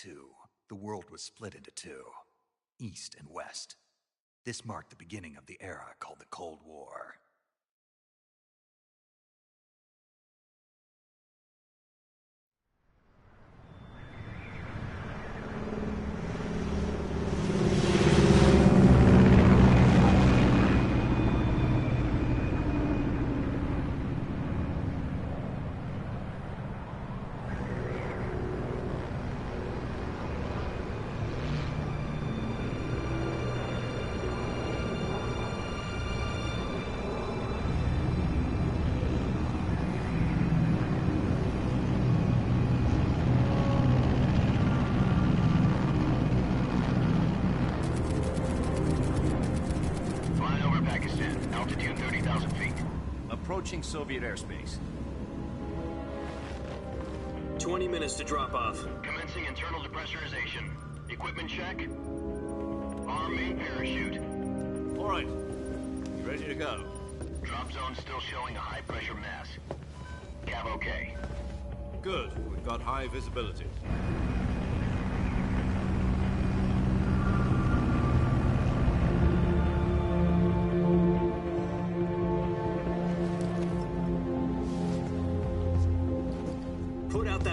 II, the world was split into two, East and West. This marked the beginning of the era called the Cold War. Approaching Soviet airspace. 20 minutes to drop off. Commencing internal depressurization. Equipment check. Arm main parachute. All right. Ready to go. Drop zone still showing a high pressure mass. Cav okay. Good. We've got high visibility.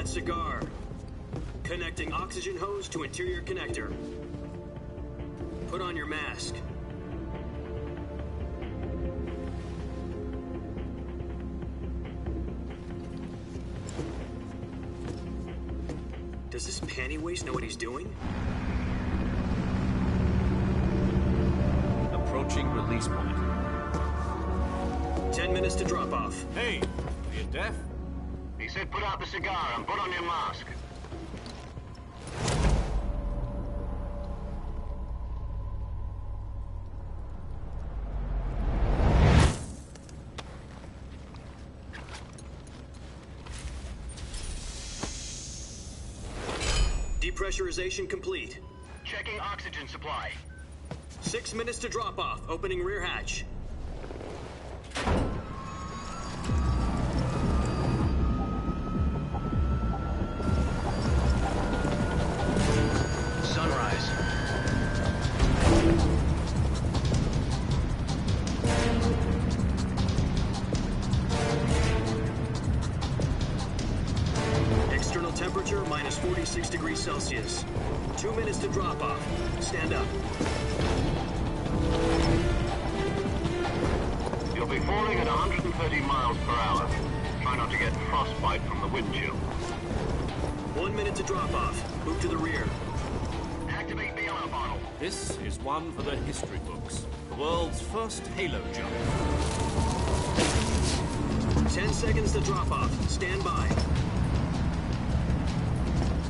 Cigar. Connecting oxygen hose to interior connector. Put on your mask. Does this panty waste know what he's doing? Approaching release point. 10 minutes to drop off. Hey, are you deaf? He said put out the cigar and put on your mask. Depressurization complete. Checking oxygen supply. 6 minutes to drop off. Opening rear hatch. Temperature minus 46 degrees Celsius. 2 minutes to drop off. Stand up. You'll be falling at 130 miles per hour. Try not to get frostbite from the wind chill. 1 minute to drop off. Move to the rear. Activate the yellow bottle. This is one for the history books. The world's first halo jump. 10 seconds to drop off. Stand by.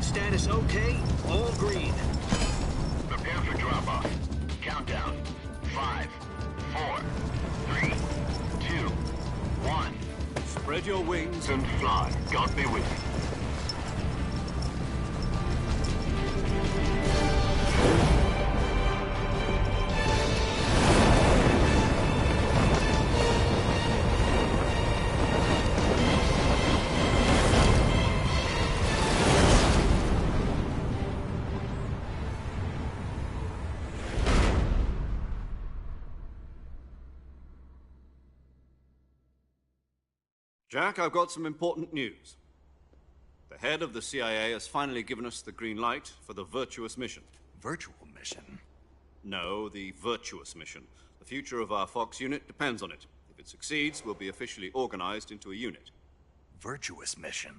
Status okay, all green. Prepare for drop-off. Countdown. 5, 4, 3, 2, 1. Spread your wings And fly. God be with you. Jack, I've got some important news. The head of the CIA has finally given us the green light for the virtuous mission. Virtual mission? No, the virtuous mission. The future of our Fox unit depends on it. If it succeeds, we'll be officially organized into a unit. Virtuous mission?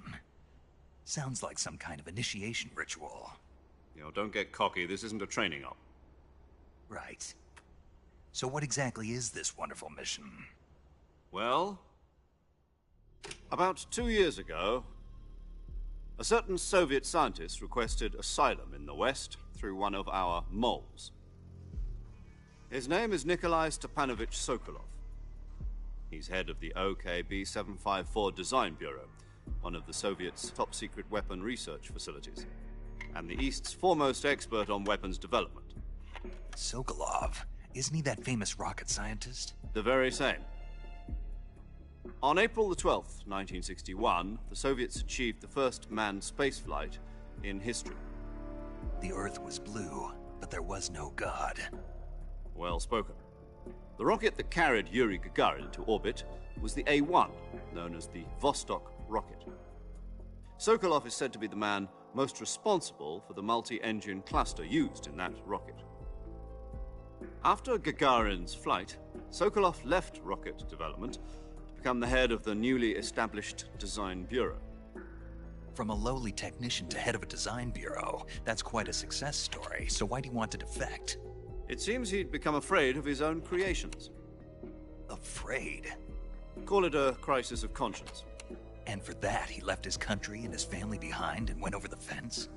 Sounds like some kind of initiation ritual. You know, don't get cocky. This isn't a training op. Right. So what exactly is this wonderful mission? Well, about 2 years ago, a certain Soviet scientist requested asylum in the West through one of our moles. His name is Nikolai Stepanovich Sokolov. He's head of the OKB-754 Design Bureau, one of the Soviets' top-secret weapon research facilities, and the East's foremost expert on weapons development. Sokolov? Isn't he that famous rocket scientist? The very same. On April the 12th, 1961, the Soviets achieved the first manned spaceflight in history. The Earth was blue, but there was no God. Well spoken. The rocket that carried Yuri Gagarin to orbit was the A-1, known as the Vostok rocket. Sokolov is said to be the man most responsible for the multi-engine cluster used in that rocket. After Gagarin's flight, Sokolov left rocket development to become the head of the newly established Design Bureau. From a lowly technician to head of a design bureau, that's quite a success story, so why do you want to defect? It seems he'd become afraid of his own creations. Afraid? Call it a crisis of conscience. And for that, he left his country and his family behind and went over the fence?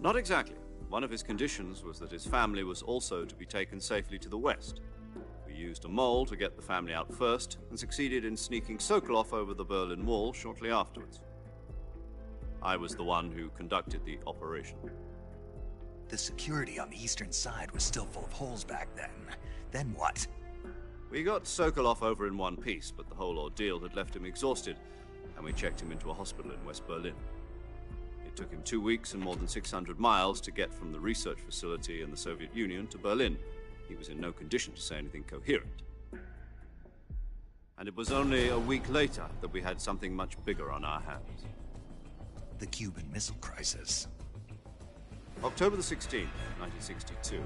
Not exactly. One of his conditions was that his family was also to be taken safely to the west. We used a mole to get the family out first and succeeded in sneaking Sokolov over the Berlin Wall shortly afterwards. I was the one who conducted the operation. The security on the eastern side was still full of holes back then. Then what? We got Sokolov over in one piece, but the whole ordeal had left him exhausted, and we checked him into a hospital in West Berlin. It took him 2 weeks and more than 600 miles to get from the research facility in the Soviet Union to Berlin. He was in no condition to say anything coherent. And it was only a week later that we had something much bigger on our hands. The Cuban Missile Crisis. October the 16th, 1962,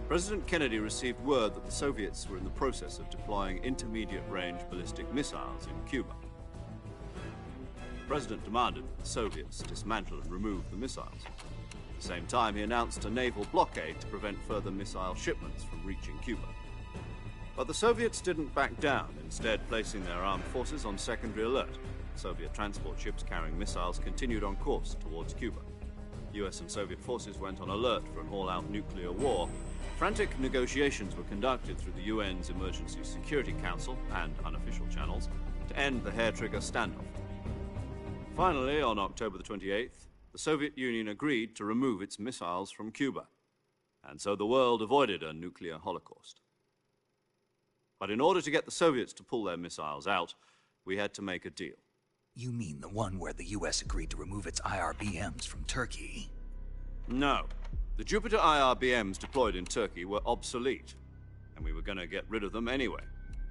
President Kennedy received word that the Soviets were in the process of deploying intermediate-range ballistic missiles in Cuba. The President demanded that the Soviets dismantle and remove the missiles. At the same time, he announced a naval blockade to prevent further missile shipments from reaching Cuba. But the Soviets didn't back down, instead placing their armed forces on secondary alert. Soviet transport ships carrying missiles continued on course towards Cuba. US and Soviet forces went on alert for an all-out nuclear war. Frantic negotiations were conducted through the UN's Emergency Security Council and unofficial channels to end the hair-trigger standoff. Finally, on October the 28th, the Soviet Union agreed to remove its missiles from Cuba, and so the world avoided a nuclear holocaust. But in order to get the Soviets to pull their missiles out, we had to make a deal. You mean the one where the US agreed to remove its IRBMs from Turkey? No. The Jupiter IRBMs deployed in Turkey were obsolete, and we were going to get rid of them anyway.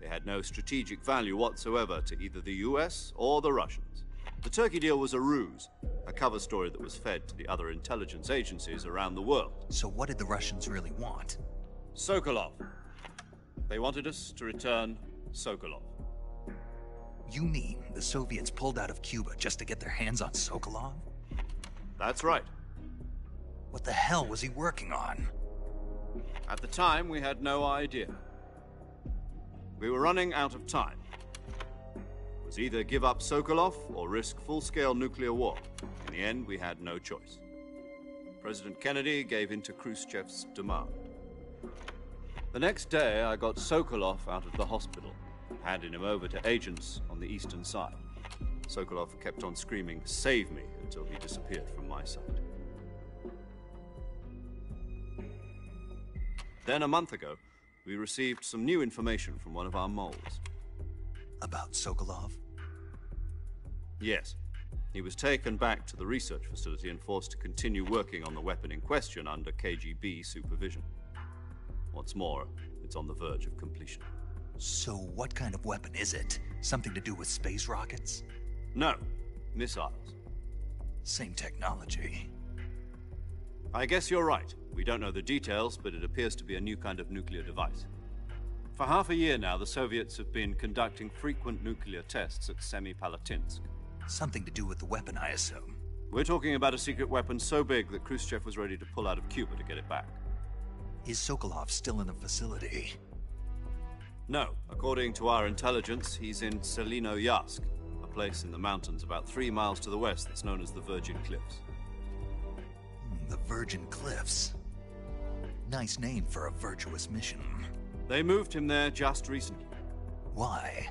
They had no strategic value whatsoever to either the US or the Russians. The Turkey deal was a ruse, a cover story that was fed to the other intelligence agencies around the world. So what did the Russians really want? Sokolov. They wanted us to return Sokolov. You mean the Soviets pulled out of Cuba just to get their hands on Sokolov? That's right. What the hell was he working on? At the time, we had no idea. We were running out of time. It was either give up Sokolov or risk full-scale nuclear war. In the end, we had no choice. President Kennedy gave in to Khrushchev's demand. The next day, I got Sokolov out of the hospital, handing him over to agents on the eastern side. Sokolov kept on screaming, "Save me," until he disappeared from my sight. Then, a month ago, we received some new information from one of our moles. About Sokolov? Yes. He was taken back to the research facility and forced to continue working on the weapon in question under KGB supervision. What's more, it's on the verge of completion. So what kind of weapon is it? Something to do with space rockets? No, missiles. Same technology. I guess you're right. We don't know the details, but it appears to be a new kind of nuclear device. For half a year now, the Soviets have been conducting frequent nuclear tests at Semipalatinsk. Something to do with the weapon, I assume. We're talking about a secret weapon so big that Khrushchev was ready to pull out of Cuba to get it back. Is Sokolov still in the facility? No. According to our intelligence, he's in Selinoyarsk, a place in the mountains about 3 miles to the west that's known as the Virgin Cliffs. The Virgin Cliffs. Nice name for a virtuous mission. They moved him there just recently. Why?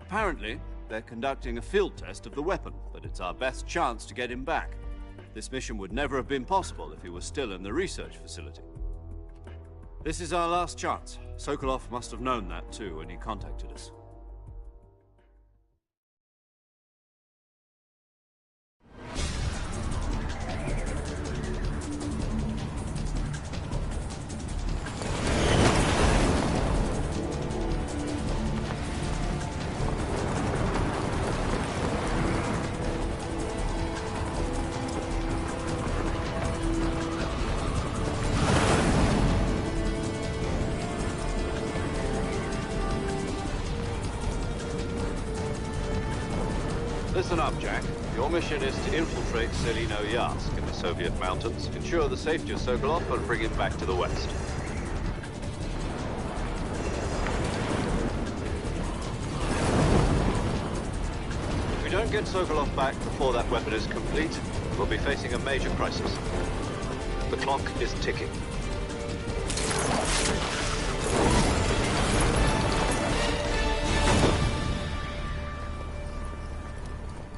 Apparently, they're conducting a field test of the weapon, but it's our best chance to get him back. This mission would never have been possible if he was still in the research facility. This is our last chance. Sokolov must have known that too when he contacted us. Listen up, Jack. Your mission is to infiltrate Selino-Yarsk in the Soviet mountains, ensure the safety of Sokolov, and bring him back to the West. If we don't get Sokolov back before that weapon is complete, we'll be facing a major crisis. The clock is ticking.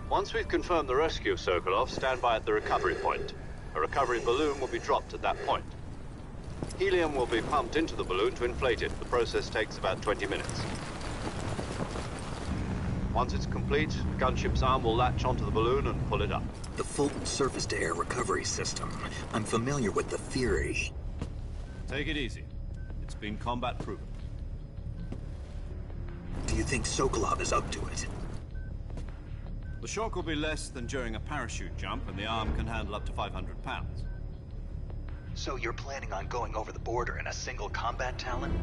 Once we've confirmed the rescue of Sokolov, stand by at the recovery point. A recovery balloon will be dropped at that point. Helium will be pumped into the balloon to inflate it. The process takes about 20 minutes. Once it's complete, the gunship's arm will latch onto the balloon and pull it up. The Fulton surface-to-air recovery system. I'm familiar with the theory. Take it easy. It's been combat-proven. Do you think Sokolov is up to it? The shock will be less than during a parachute jump, and the arm can handle up to 500 pounds. So you're planning on going over the border in a single combat Talon?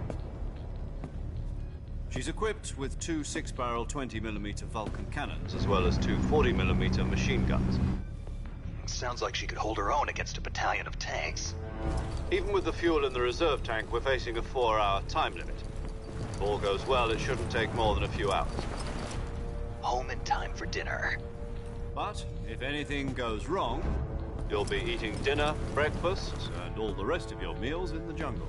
She's equipped with two 6-barrel 20mm Vulcan cannons, as well as two 40mm machine guns. Sounds like she could hold her own against a battalion of tanks. Even with the fuel in the reserve tank, we're facing a 4-hour time limit. If all goes well, it shouldn't take more than a few hours. Home in time for dinner. But if anything goes wrong, you'll be eating dinner, breakfast, and all the rest of your meals in the jungle.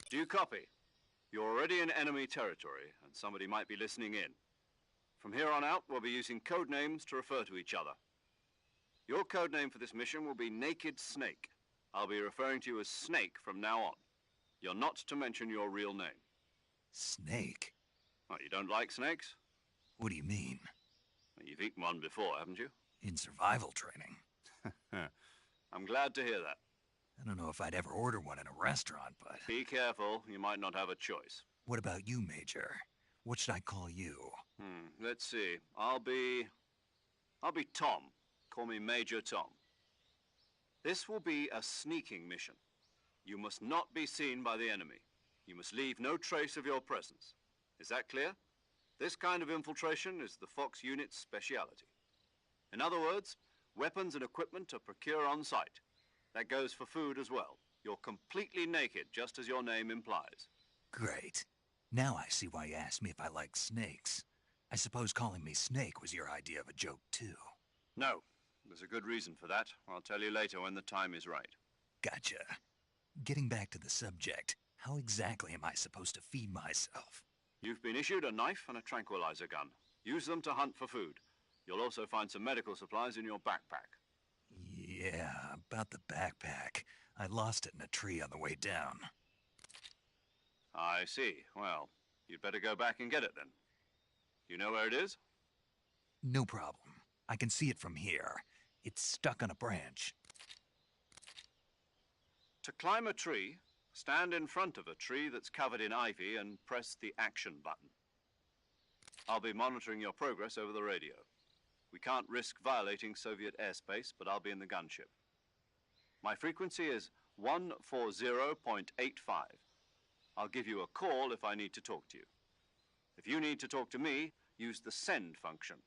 Do you copy? You're already in enemy territory, and somebody might be listening in. From here on out, we'll be using code names to refer to each other. Your code name for this mission will be Naked Snake. I'll be referring to you as Snake from now on. You're not to mention your real name. Snake? Oh, you don't like snakes? What do you mean? Well, you've eaten one before, haven't you? In survival training. I'm glad to hear that. I don't know if I'd ever order one in a restaurant, but... Be careful, you might not have a choice. What about you, Major? What should I call you? Let's see. I'll be Tom. Call me Major Tom. This will be a sneaking mission. You must not be seen by the enemy. You must leave no trace of your presence. Is that clear? This kind of infiltration is the Fox unit's speciality. In other words, weapons and equipment are procured on site. That goes for food as well. You're completely naked, just as your name implies. Great. Now I see why you asked me if I like snakes. I suppose calling me Snake was your idea of a joke, too. No. There's a good reason for that. I'll tell you later when the time is right. Gotcha. Getting back to the subject, how exactly am I supposed to feed myself? You've been issued a knife and a tranquilizer gun. Use them to hunt for food. You'll also find some medical supplies in your backpack. Yeah, about the backpack. I lost it in a tree on the way down. I see. Well, you'd better go back and get it then. You know where it is? No problem. I can see it from here. It's stuck on a branch. To climb a tree, stand in front of a tree that's covered in ivy and press the action button. I'll be monitoring your progress over the radio. We can't risk violating Soviet airspace, but I'll be in the gunship. My frequency is 140.85. I'll give you a call if I need to talk to you. If you need to talk to me, use the send function.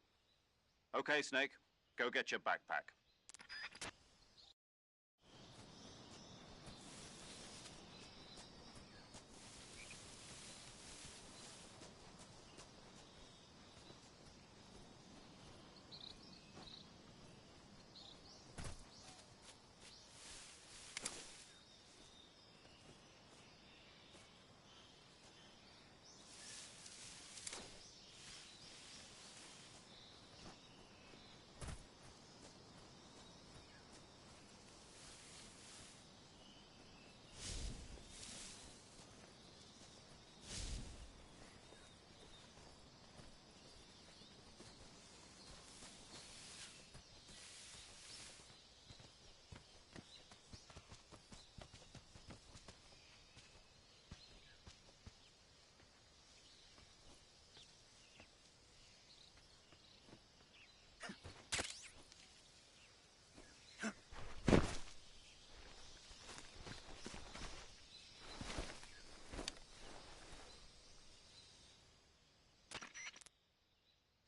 Okay, Snake, go get your backpack.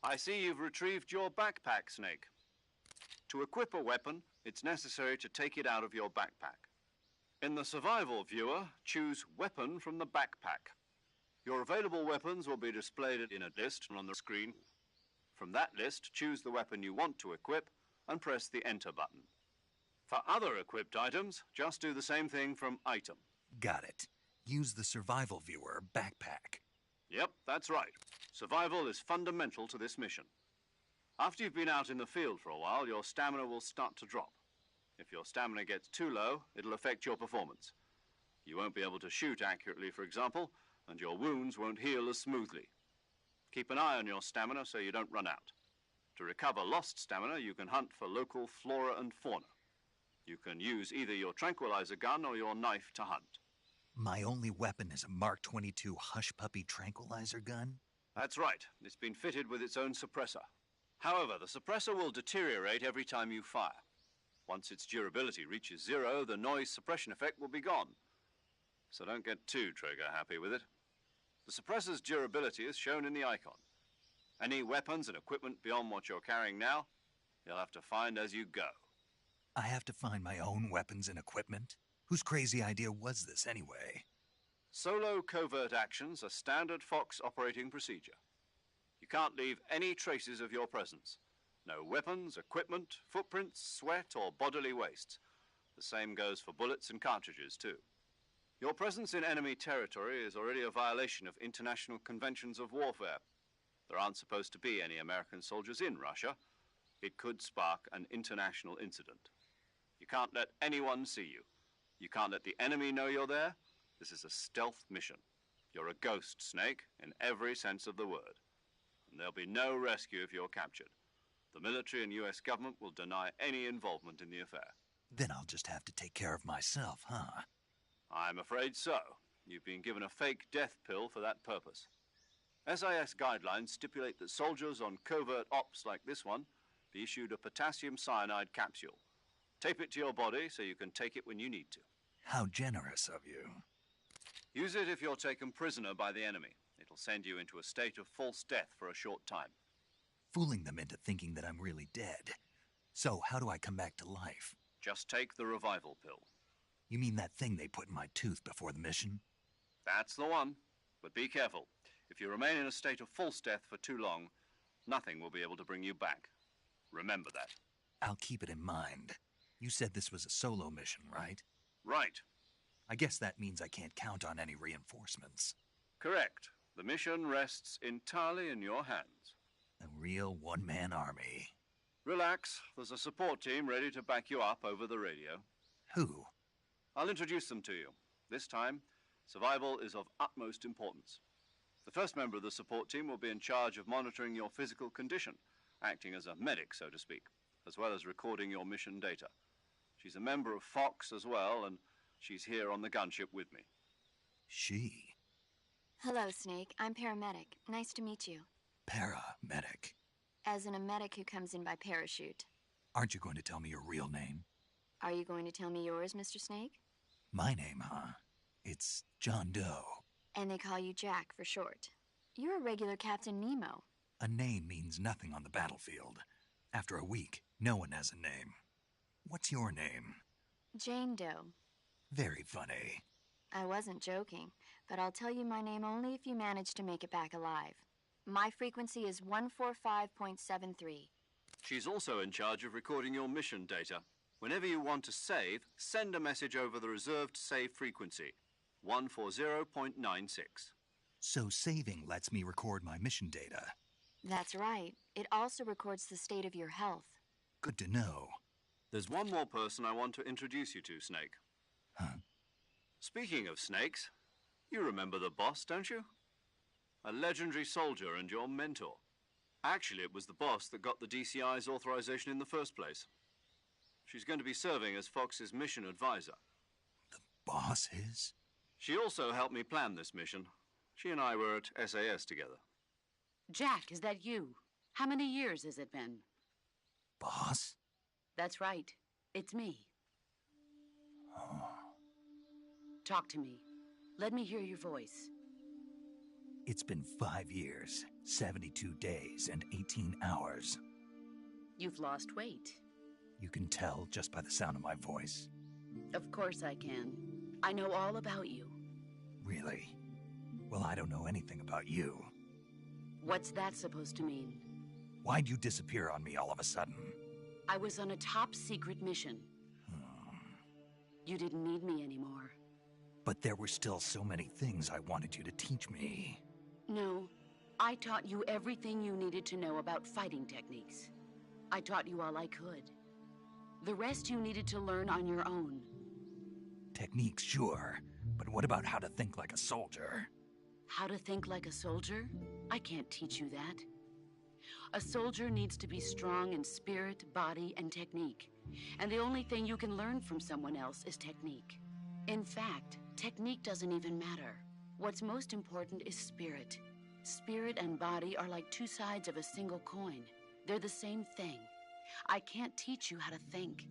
I see you've retrieved your backpack, Snake. To equip a weapon, it's necessary to take it out of your backpack. In the survival viewer, choose Weapon from the backpack. Your available weapons will be displayed in a list on the screen. From that list, choose the weapon you want to equip and press the Enter button. For other equipped items, just do the same thing from Item. Got it. Use the survival viewer backpack. Yep, that's right. Survival is fundamental to this mission. After you've been out in the field for a while, your stamina will start to drop. If your stamina gets too low, it'll affect your performance. You won't be able to shoot accurately, for example, and your wounds won't heal as smoothly. Keep an eye on your stamina so you don't run out. To recover lost stamina, you can hunt for local flora and fauna. You can use either your tranquilizer gun or your knife to hunt. My only weapon is a Mark 22 Hush Puppy tranquilizer gun? That's right. It's been fitted with its own suppressor. However, the suppressor will deteriorate every time you fire. Once its durability reaches 0, the noise suppression effect will be gone. So don't get too trigger happy with it. The suppressor's durability is shown in the icon. Any weapons and equipment beyond what you're carrying now, you'll have to find as you go. I have to find my own weapons and equipment? Whose crazy idea was this anyway? Solo covert actions are standard Fox operating procedure. You can't leave any traces of your presence. No weapons, equipment, footprints, sweat, or bodily waste. The same goes for bullets and cartridges, too. Your presence in enemy territory is already a violation of international conventions of warfare. There aren't supposed to be any American soldiers in Russia. It could spark an international incident. You can't let anyone see you. You can't let the enemy know you're there. This is a stealth mission. You're a ghost, Snake, in every sense of the word. And there'll be no rescue if you're captured. The military and US government will deny any involvement in the affair. Then I'll just have to take care of myself, huh? I'm afraid so. You've been given a fake death pill for that purpose. SIS guidelines stipulate that soldiers on covert ops like this one be issued a potassium cyanide capsule. Tape it to your body so you can take it when you need to. How generous of you. Use it if you're taken prisoner by the enemy. It'll send you into a state of false death for a short time. Fooling them into thinking that I'm really dead. So, how do I come back to life? Just take the revival pill. You mean that thing they put in my tooth before the mission? That's the one. But be careful. If you remain in a state of false death for too long, nothing will be able to bring you back. Remember that. I'll keep it in mind. You said this was a solo mission, right? Right. I guess that means I can't count on any reinforcements. Correct. The mission rests entirely in your hands. A real one-man army. Relax. There's a support team ready to back you up over the radio. Who? I'll introduce them to you. This time, survival is of utmost importance. The first member of the support team will be in charge of monitoring your physical condition, acting as a medic, so to speak, as well as recording your mission data. She's a member of Fox as well, and She's here on the gunship with me. She? Hello, Snake. I'm paramedic. Nice to meet you. Paramedic. As in a medic who comes in by parachute. Aren't you going to tell me your real name? Are you going to tell me yours, Mr. Snake? My name, huh? It's John Doe. And they call you Jack for short. You're a regular Captain Nemo. A name means nothing on the battlefield. After a week, no one has a name. What's your name? Jane Doe. Very funny. I wasn't joking, but I'll tell you my name only if you manage to make it back alive. My frequency is 145.73. She's also in charge of recording your mission data. Whenever you want to save, send a message over the reserved save frequency, 140.96. So saving lets me record my mission data. That's right. It also records the state of your health. Good to know. There's one more person I want to introduce you to, Snake. Huh? Speaking of snakes, you remember the boss, don't you? A legendary soldier and your mentor. Actually, it was the boss that got the DCI's authorization in the first place. She's going to be serving as Fox's mission advisor. The boss is? She also helped me plan this mission. She and I were at SAS together. Jack, is that you? How many years has it been? Boss? That's right. It's me. Oh. Talk to me. Let me hear your voice. It's been 5 years, 72 days, and 18 hours. You've lost weight. You can tell just by the sound of my voice. Of course I can. I know all about you. Really? Well, I don't know anything about you. What's that supposed to mean? Why'd you disappear on me all of a sudden? I was on a top-secret mission. You didn't need me anymore. But there were still so many things I wanted you to teach me. No, I taught you everything you needed to know about fighting techniques. I taught you all I could. The rest you needed to learn on your own. Techniques, sure. But what about how to think like a soldier? How to think like a soldier? I can't teach you that. A soldier needs to be strong in spirit, body, and technique. And the only thing you can learn from someone else is technique. In fact, technique doesn't even matter. What's most important is spirit. Spirit and body are like two sides of a single coin. They're the same thing. I can't teach you how to think.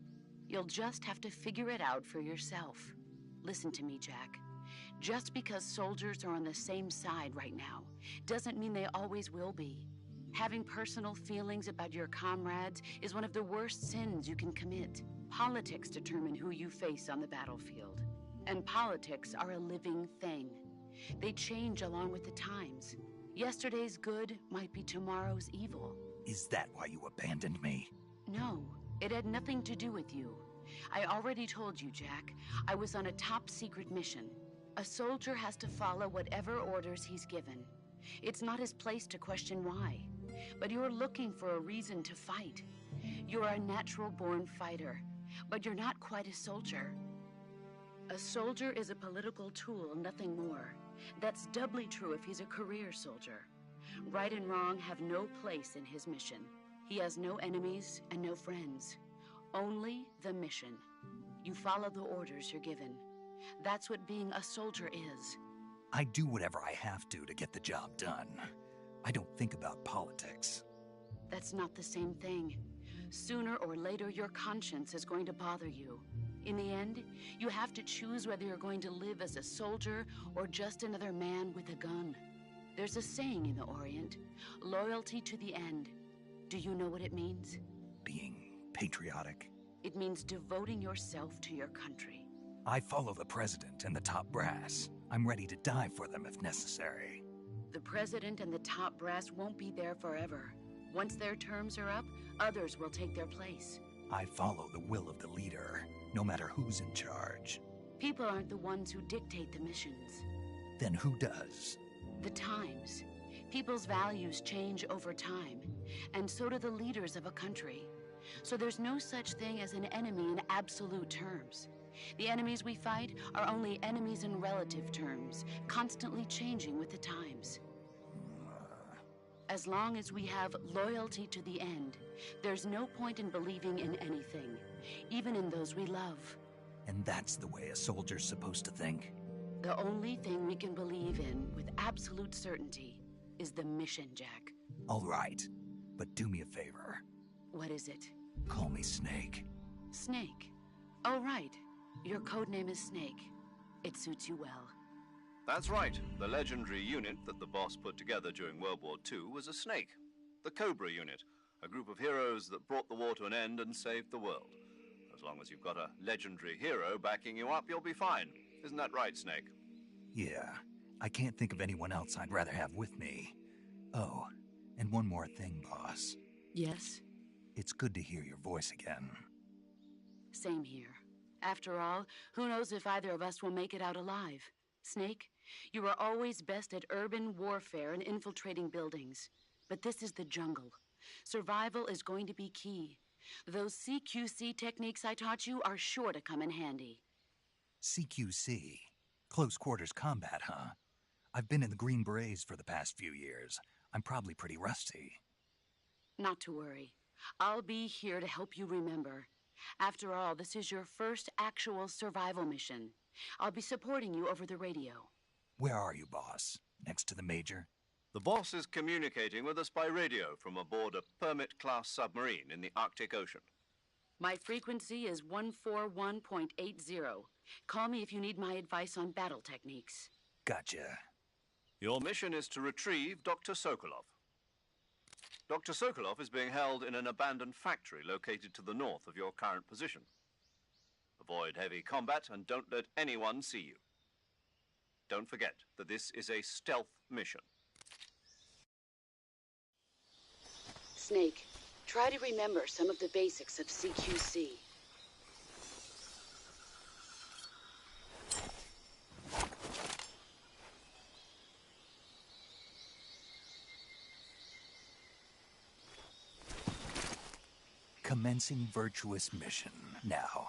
You'll just have to figure it out for yourself. Listen to me, Jack. Just because soldiers are on the same side right now doesn't mean they always will be. Having personal feelings about your comrades is one of the worst sins you can commit. Politics determine who you face on the battlefield. And politics are a living thing. They change along with the times. Yesterday's good might be tomorrow's evil. Is that why you abandoned me? No, it had nothing to do with you. I already told you, Jack. I was on a top-secret mission. A soldier has to follow whatever orders he's given. It's not his place to question why. But you're looking for a reason to fight. You're a natural-born fighter, but you're not quite a soldier. A soldier is a political tool, nothing more. That's doubly true if he's a career soldier. Right and wrong have no place in his mission. He has no enemies and no friends. Only the mission. You follow the orders you're given. That's what being a soldier is. I do whatever I have to get the job done. I don't think about politics. That's not the same thing. Sooner or later, your conscience is going to bother you. In the end, you have to choose whether you're going to live as a soldier or just another man with a gun. There's a saying in the Orient, loyalty to the end. Do you know what it means? Being patriotic. It means devoting yourself to your country. I follow the president and the top brass. I'm ready to die for them if necessary. The president and the top brass won't be there forever. Once their terms are up, others will take their place. I follow the will of the leader, no matter who's in charge. People aren't the ones who dictate the missions. Then who does? The times. People's values change over time, and so do the leaders of a country. So there's no such thing as an enemy in absolute terms. The enemies we fight are only enemies in relative terms, constantly changing with the times. As long as we have loyalty to the end, there's no point in believing in anything, even in those we love. And that's the way a soldier's supposed to think? The only thing we can believe in with absolute certainty is the mission, Jack. All right, but do me a favor. What is it? Call me Snake. Snake. Oh, right. Your code name is Snake. It suits you well. That's right. The legendary unit that the boss put together during World War II was a snake. The Cobra unit, a group of heroes that brought the war to an end and saved the world. As long as you've got a legendary hero backing you up, you'll be fine. Isn't that right, Snake? Yeah, I can't think of anyone else I'd rather have with me. Oh, and one more thing, boss. Yes? It's good to hear your voice again. Same here. After all, who knows if either of us will make it out alive? Snake, you are always best at urban warfare and infiltrating buildings. But this is the jungle. Survival is going to be key. Those CQC techniques I taught you are sure to come in handy. CQC? Close quarters combat, huh? I've been in the Green Berets for the past few years. I'm probably pretty rusty. Not to worry. I'll be here to help you remember. After all, this is your first actual survival mission. I'll be supporting you over the radio. Where are you, boss? Next to the Major? The boss is communicating with us by radio from aboard a Permit-class submarine in the Arctic Ocean. My frequency is 141.80. Call me if you need my advice on battle techniques. Gotcha. Your mission is to retrieve Dr. Sokolov. Dr. Sokolov is being held in an abandoned factory located to the north of your current position. Avoid heavy combat and don't let anyone see you. Don't forget that this is a stealth mission. Snake, try to remember some of the basics of CQC. Commencing virtuous mission now.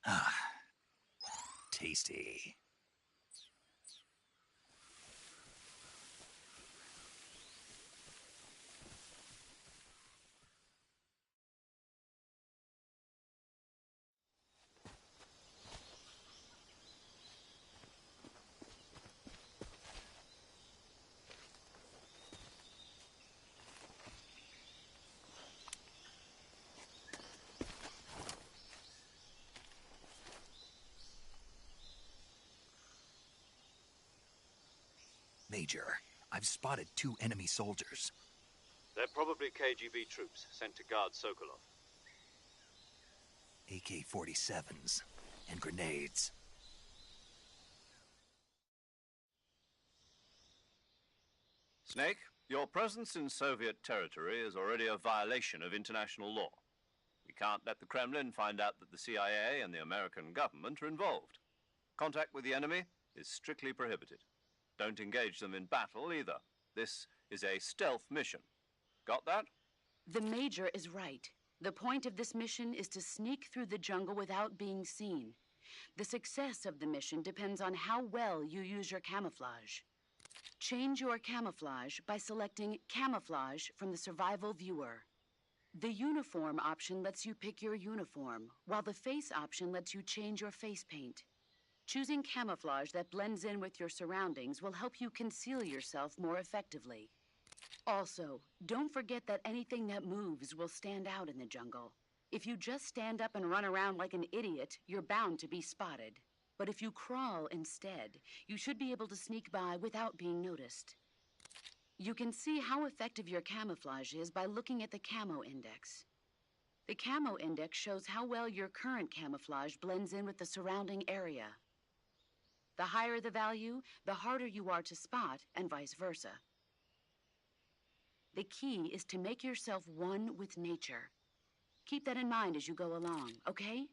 Ah, tasty. Major, I've spotted 2 enemy soldiers. They're probably KGB troops sent to guard Sokolov. AK-47s and grenades. Snake, your presence in Soviet territory is already a violation of international law. We can't let the Kremlin find out that the CIA and the American government are involved. Contact with the enemy is strictly prohibited. Don't engage them in battle either. This is a stealth mission. Got that? The Major is right. The point of this mission is to sneak through the jungle without being seen. The success of the mission depends on how well you use your camouflage. Change your camouflage by selecting Camouflage from the Survival Viewer. The Uniform option lets you pick your uniform, while the Face option lets you change your face paint. Choosing camouflage that blends in with your surroundings will help you conceal yourself more effectively. Also, don't forget that anything that moves will stand out in the jungle. If you just stand up and run around like an idiot, you're bound to be spotted. But if you crawl instead, you should be able to sneak by without being noticed. You can see how effective your camouflage is by looking at the Camo Index. The Camo Index shows how well your current camouflage blends in with the surrounding area. The higher the value, the harder you are to spot, and vice versa. The key is to make yourself one with nature. Keep that in mind as you go along, okay?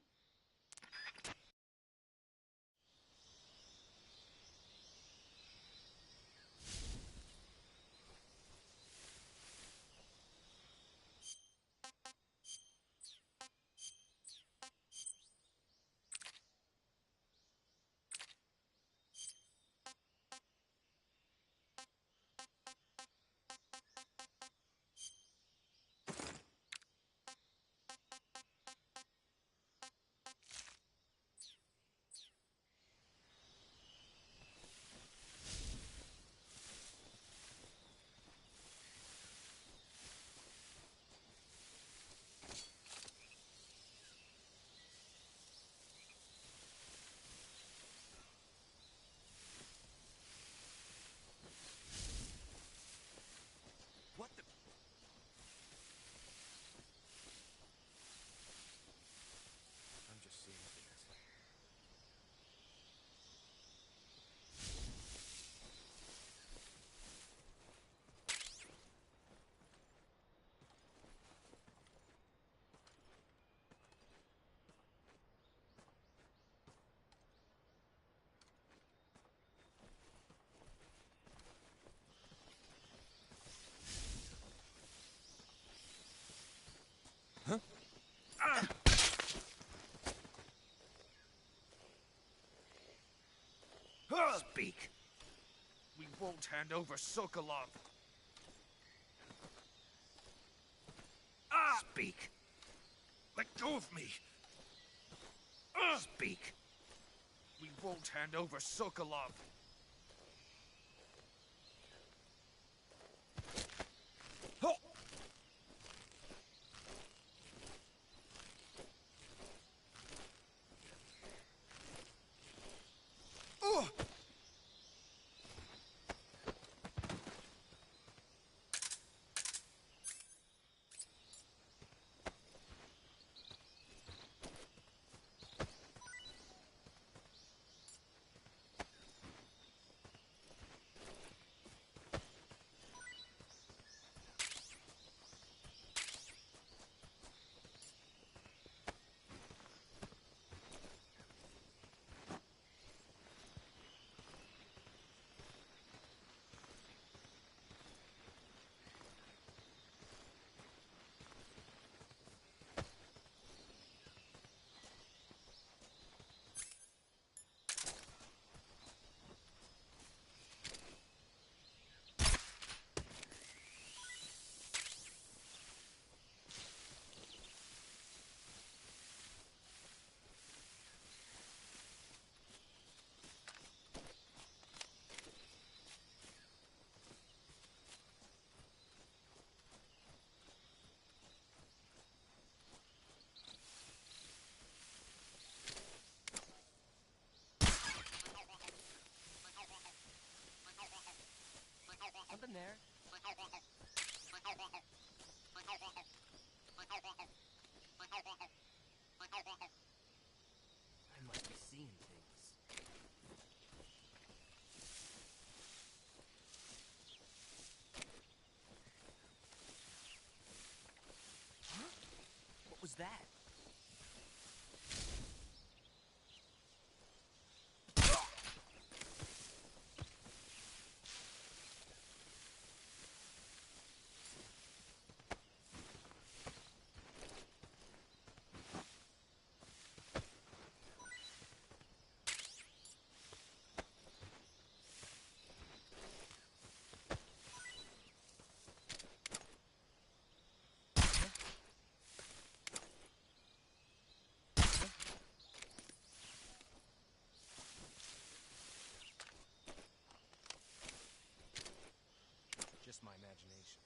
What the... I'm just seeing things. Speak. We won't hand over Sokolov. Speak. Let go of me. Speak. We won't hand over Sokolov. there? I must be seeing things. Huh? What was that? Just my imagination.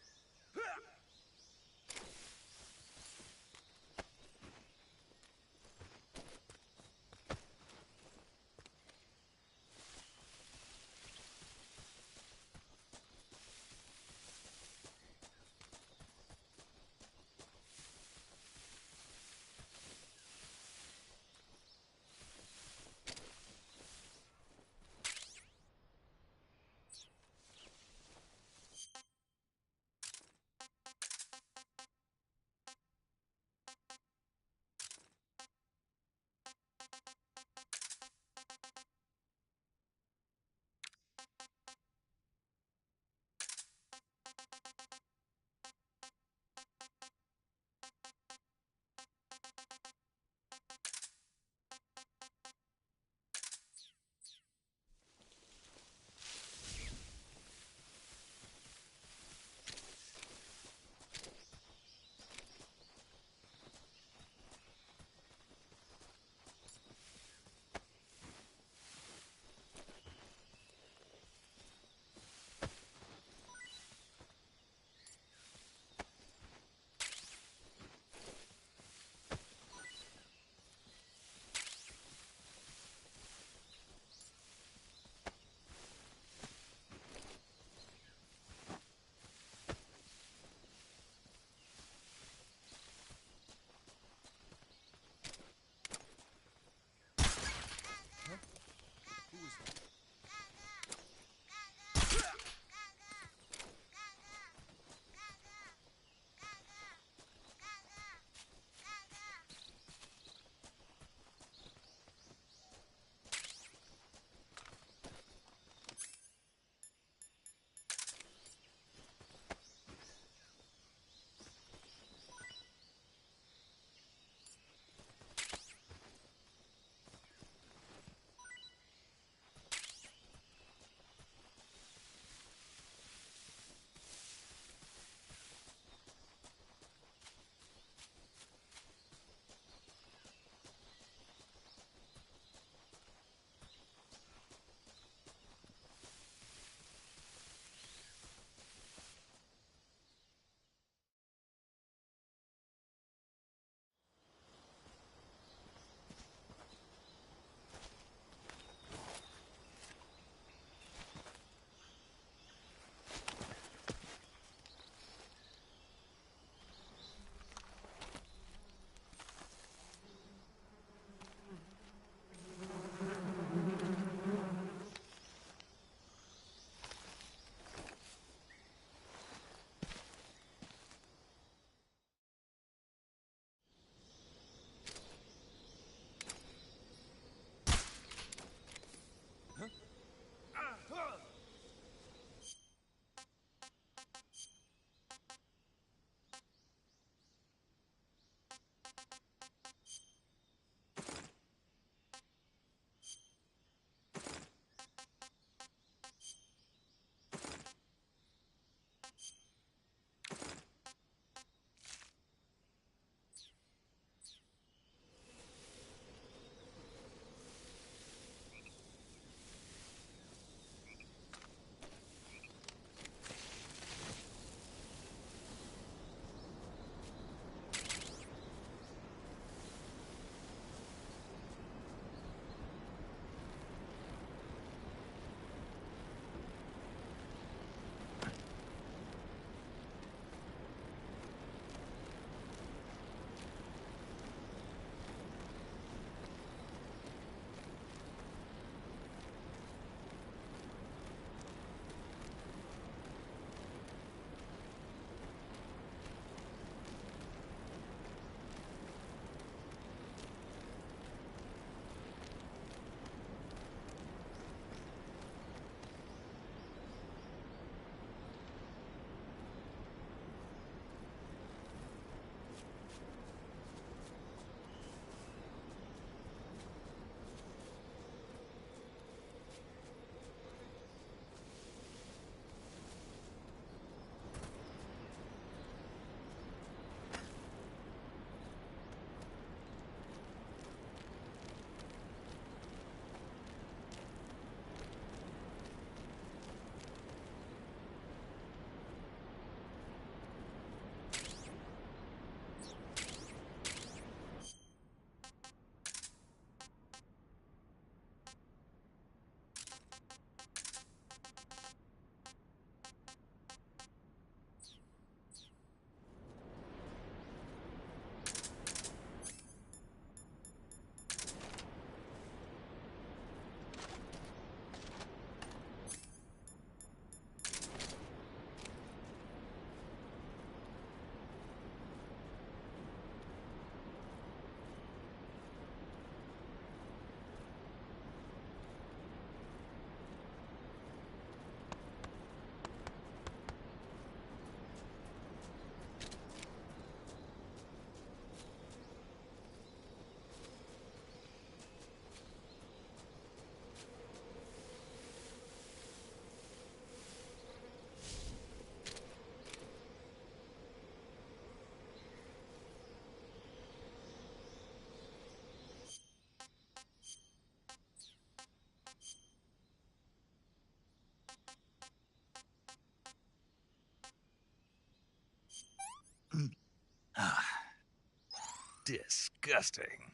Disgusting.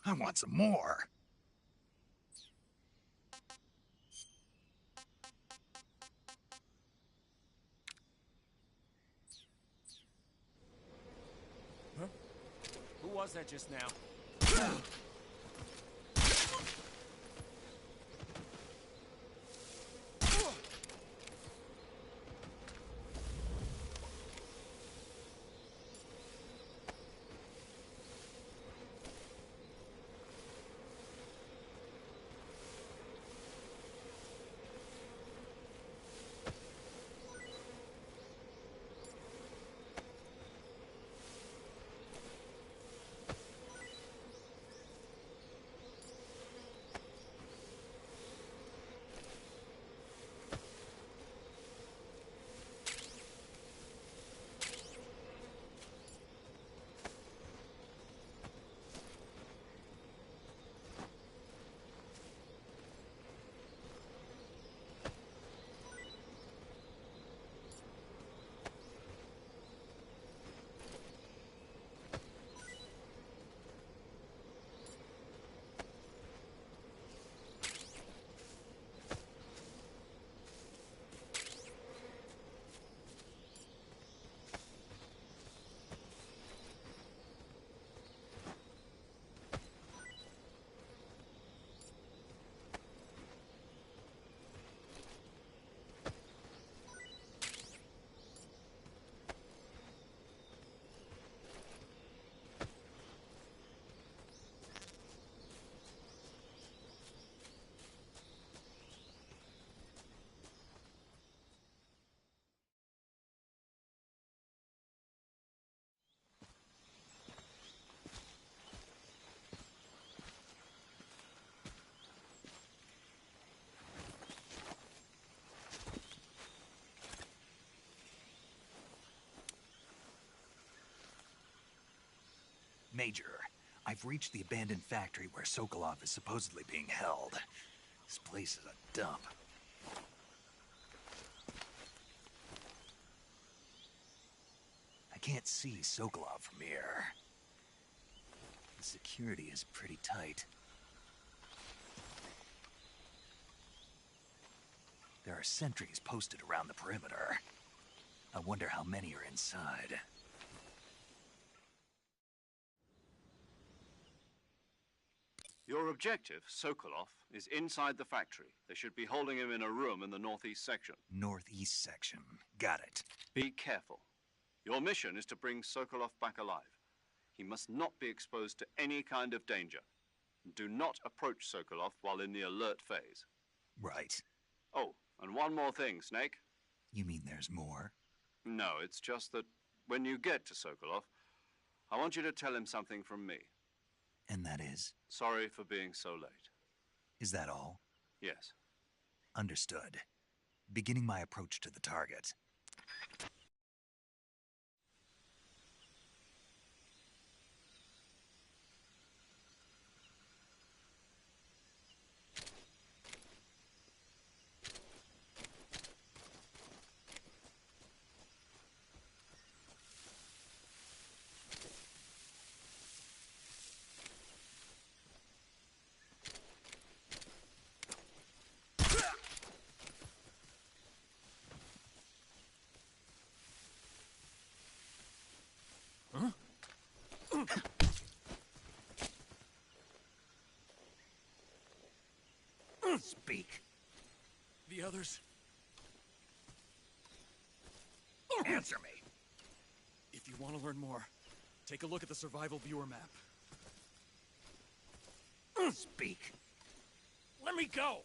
I want some more. Huh? Who was that just now? Major, I've reached the abandoned factory where Sokolov is supposedly being held. This place is a dump. I can't see Sokolov from here. The security is pretty tight. There are sentries posted around the perimeter. I wonder how many are inside. Your objective, Sokolov, is inside the factory. They should be holding him in a room in the northeast section. Northeast section. Got it. Be careful. Your mission is to bring Sokolov back alive. He must not be exposed to any kind of danger. Do not approach Sokolov while in the alert phase. Right. Oh, and one more thing, Snake. You mean there's more? No, it's just that when you get to Sokolov, I want you to tell him something from me. And that is? Sorry for being so late. Is that all? Yes. Understood. Beginning my approach to the target. Speak. The others? Answer me. If you want to learn more, take a look at the survival viewer map. Speak. Let me go!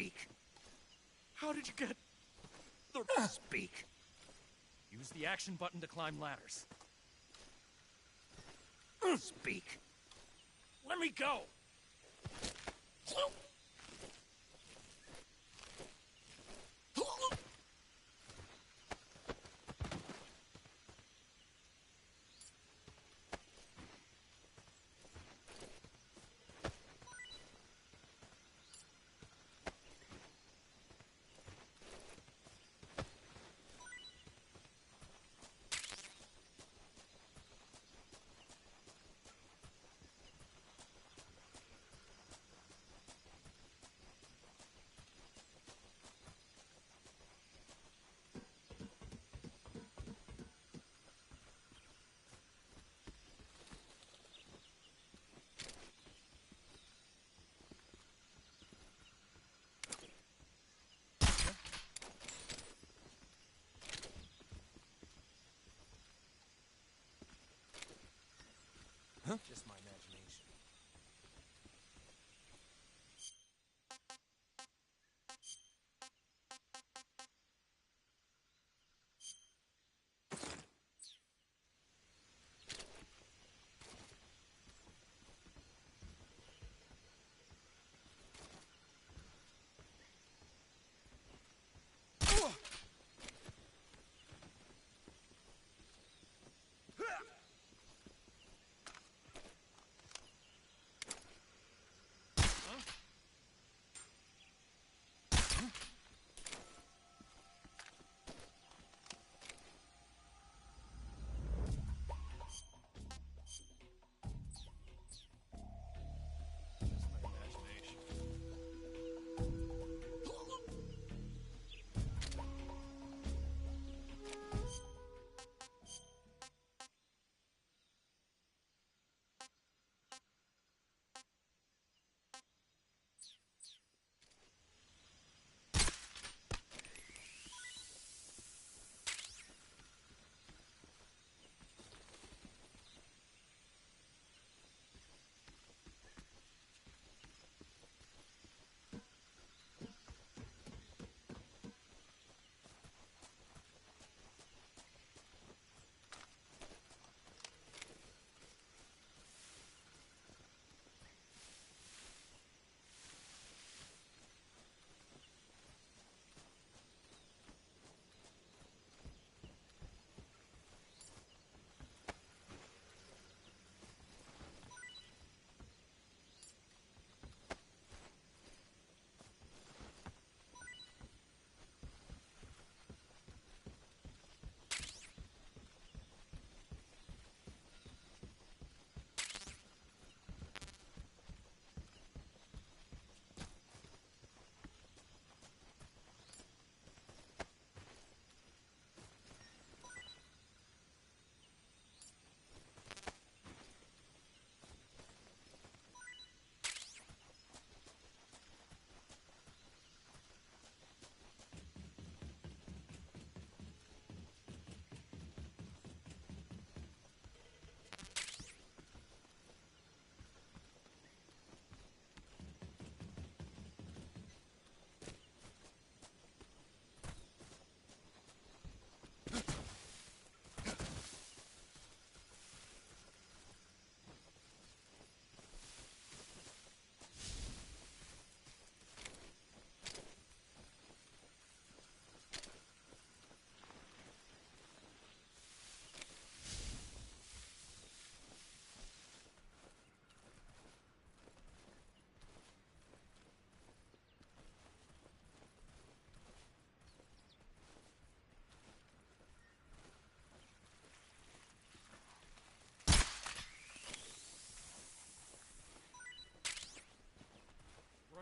Speak. How did you get... Speak. Use the action button to climb ladders. Speak. Let me go! Just my imagination.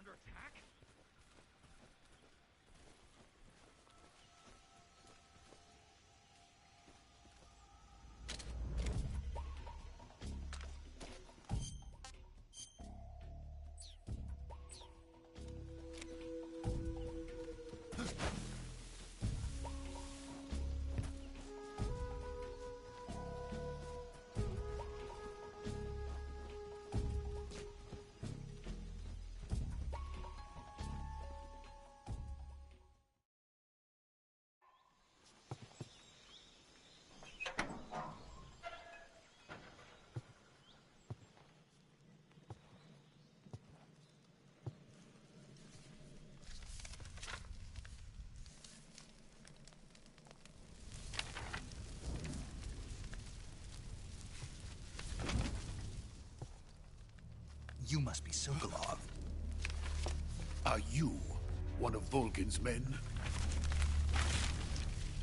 under attack? You must be Sokolov. Are you one of Volgin's men?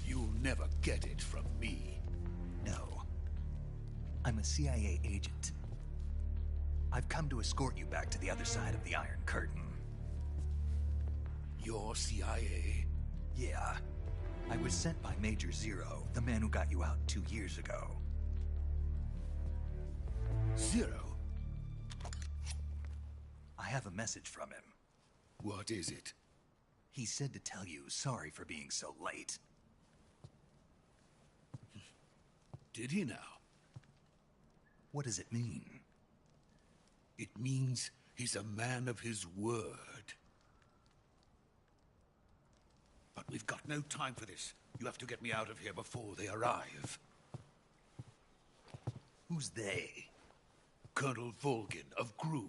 You'll never get it from me. No. I'm a CIA agent. I've come to escort you back to the other side of the Iron Curtain. You're CIA? Yeah. I was sent by Major Zero, the man who got you out 2 years ago. Zero? I have a message from him. What is it? He said to tell you sorry for being so late. Did he now? What does it mean? It means he's a man of his word. But we've got no time for this. You have to get me out of here before they arrive. Who's they? Colonel Volgin of GRU.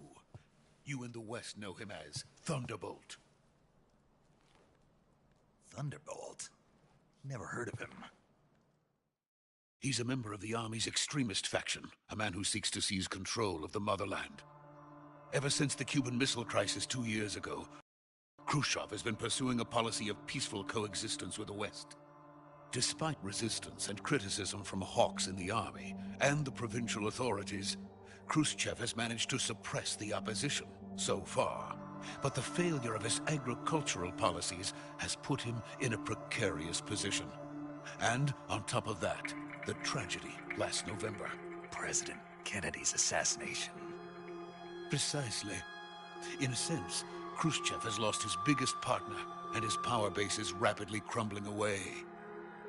You in the West know him as Thunderbolt. Thunderbolt? Never heard of him. He's a member of the Army's extremist faction, a man who seeks to seize control of the motherland. Ever since the Cuban Missile Crisis 2 years ago, Khrushchev has been pursuing a policy of peaceful coexistence with the West. Despite resistance and criticism from hawks in the army and the provincial authorities, Khrushchev has managed to suppress the opposition so far. But the failure of his agricultural policies has put him in a precarious position. And on top of that, the tragedy last November. President Kennedy's assassination. Precisely. In a sense, Khrushchev has lost his biggest partner, and his power base is rapidly crumbling away.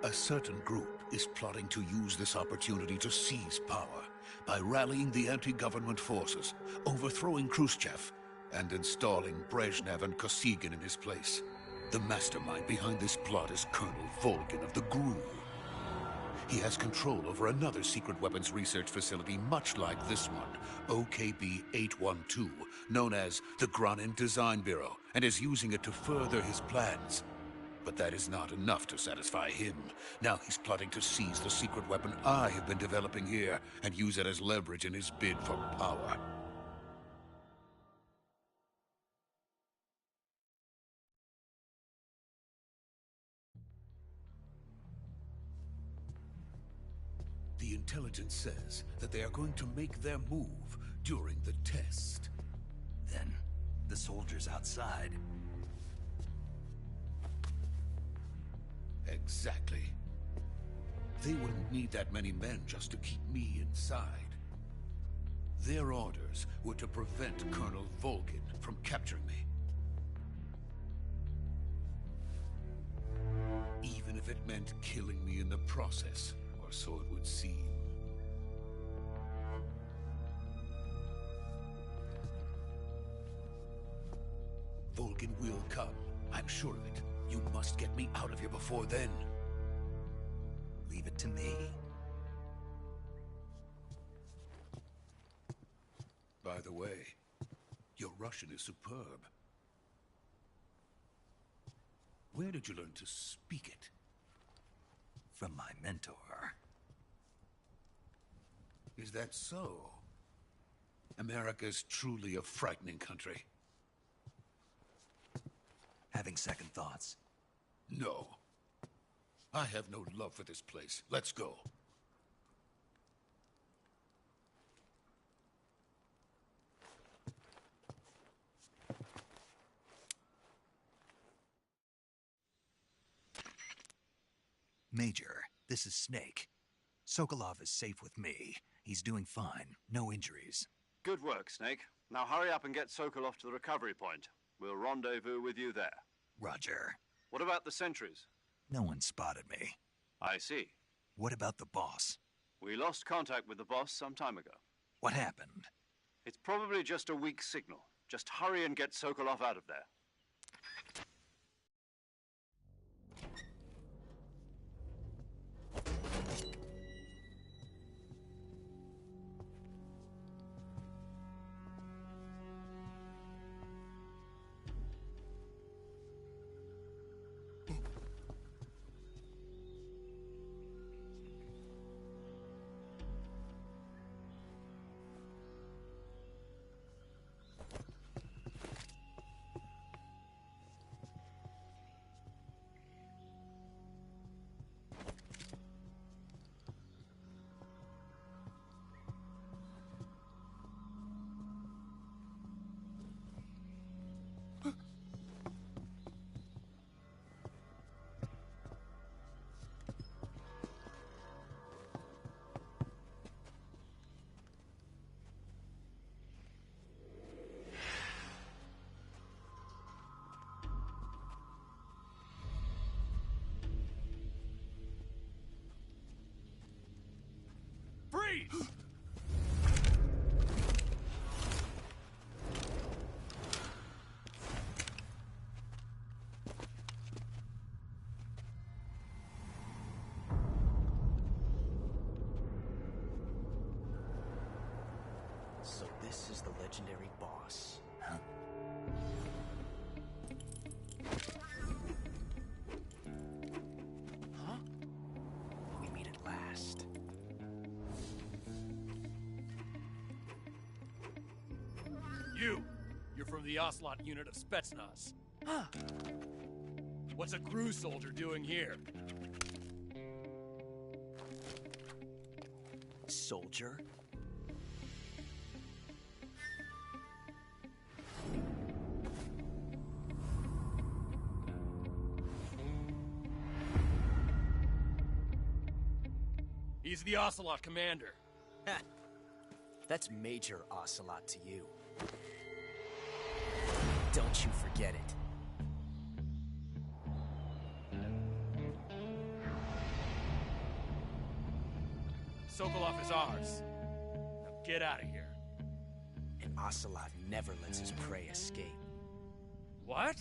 A certain group is plotting to use this opportunity to seize power by rallying the anti-government forces, overthrowing Khrushchev, and installing Brezhnev and Kosygin in his place. The mastermind behind this plot is Colonel Volgin of the GRU. He has control over another secret weapons research facility much like this one, OKB-812, known as the Granin Design Bureau, and is using it to further his plans. But that is not enough to satisfy him. Now he's plotting to seize the secret weapon I have been developing here and use it as leverage in his bid for power. The intelligence says that they are going to make their move during the test. Then, the soldiers outside. Exactly. They wouldn't need that many men just to keep me inside. Their orders were to prevent Colonel Volgin from capturing me. Even if it meant killing me in the process, or so it would seem. Volgin will come. I'm sure of it. You must get me out of here before then. Leave it to me. By the way, your Russian is superb. Where did you learn to speak it? From my mentor. Is that so? America's truly a frightening country. Having second thoughts? No. I have no love for this place. Let's go. Major, this is Snake. Sokolov is safe with me. He's doing fine. No injuries. Good work, Snake. Now hurry up and get Sokolov to the recovery point. We'll rendezvous with you there. Roger. What about the sentries? No one spotted me. I see. What about the boss? We lost contact with the boss some time ago. What happened? It's probably just a weak signal. Just hurry and get Sokolov out of there. So this is the legendary boss. Huh? Huh? We meet at last. You're from the Ocelot unit of Spetsnaz. Huh. What's a crew soldier doing here? Soldier? He's the Ocelot commander. That's Major Ocelot to you. Don't you forget it. Sokolov is ours. Now get out of here. And Ocelot never lets his prey escape. What?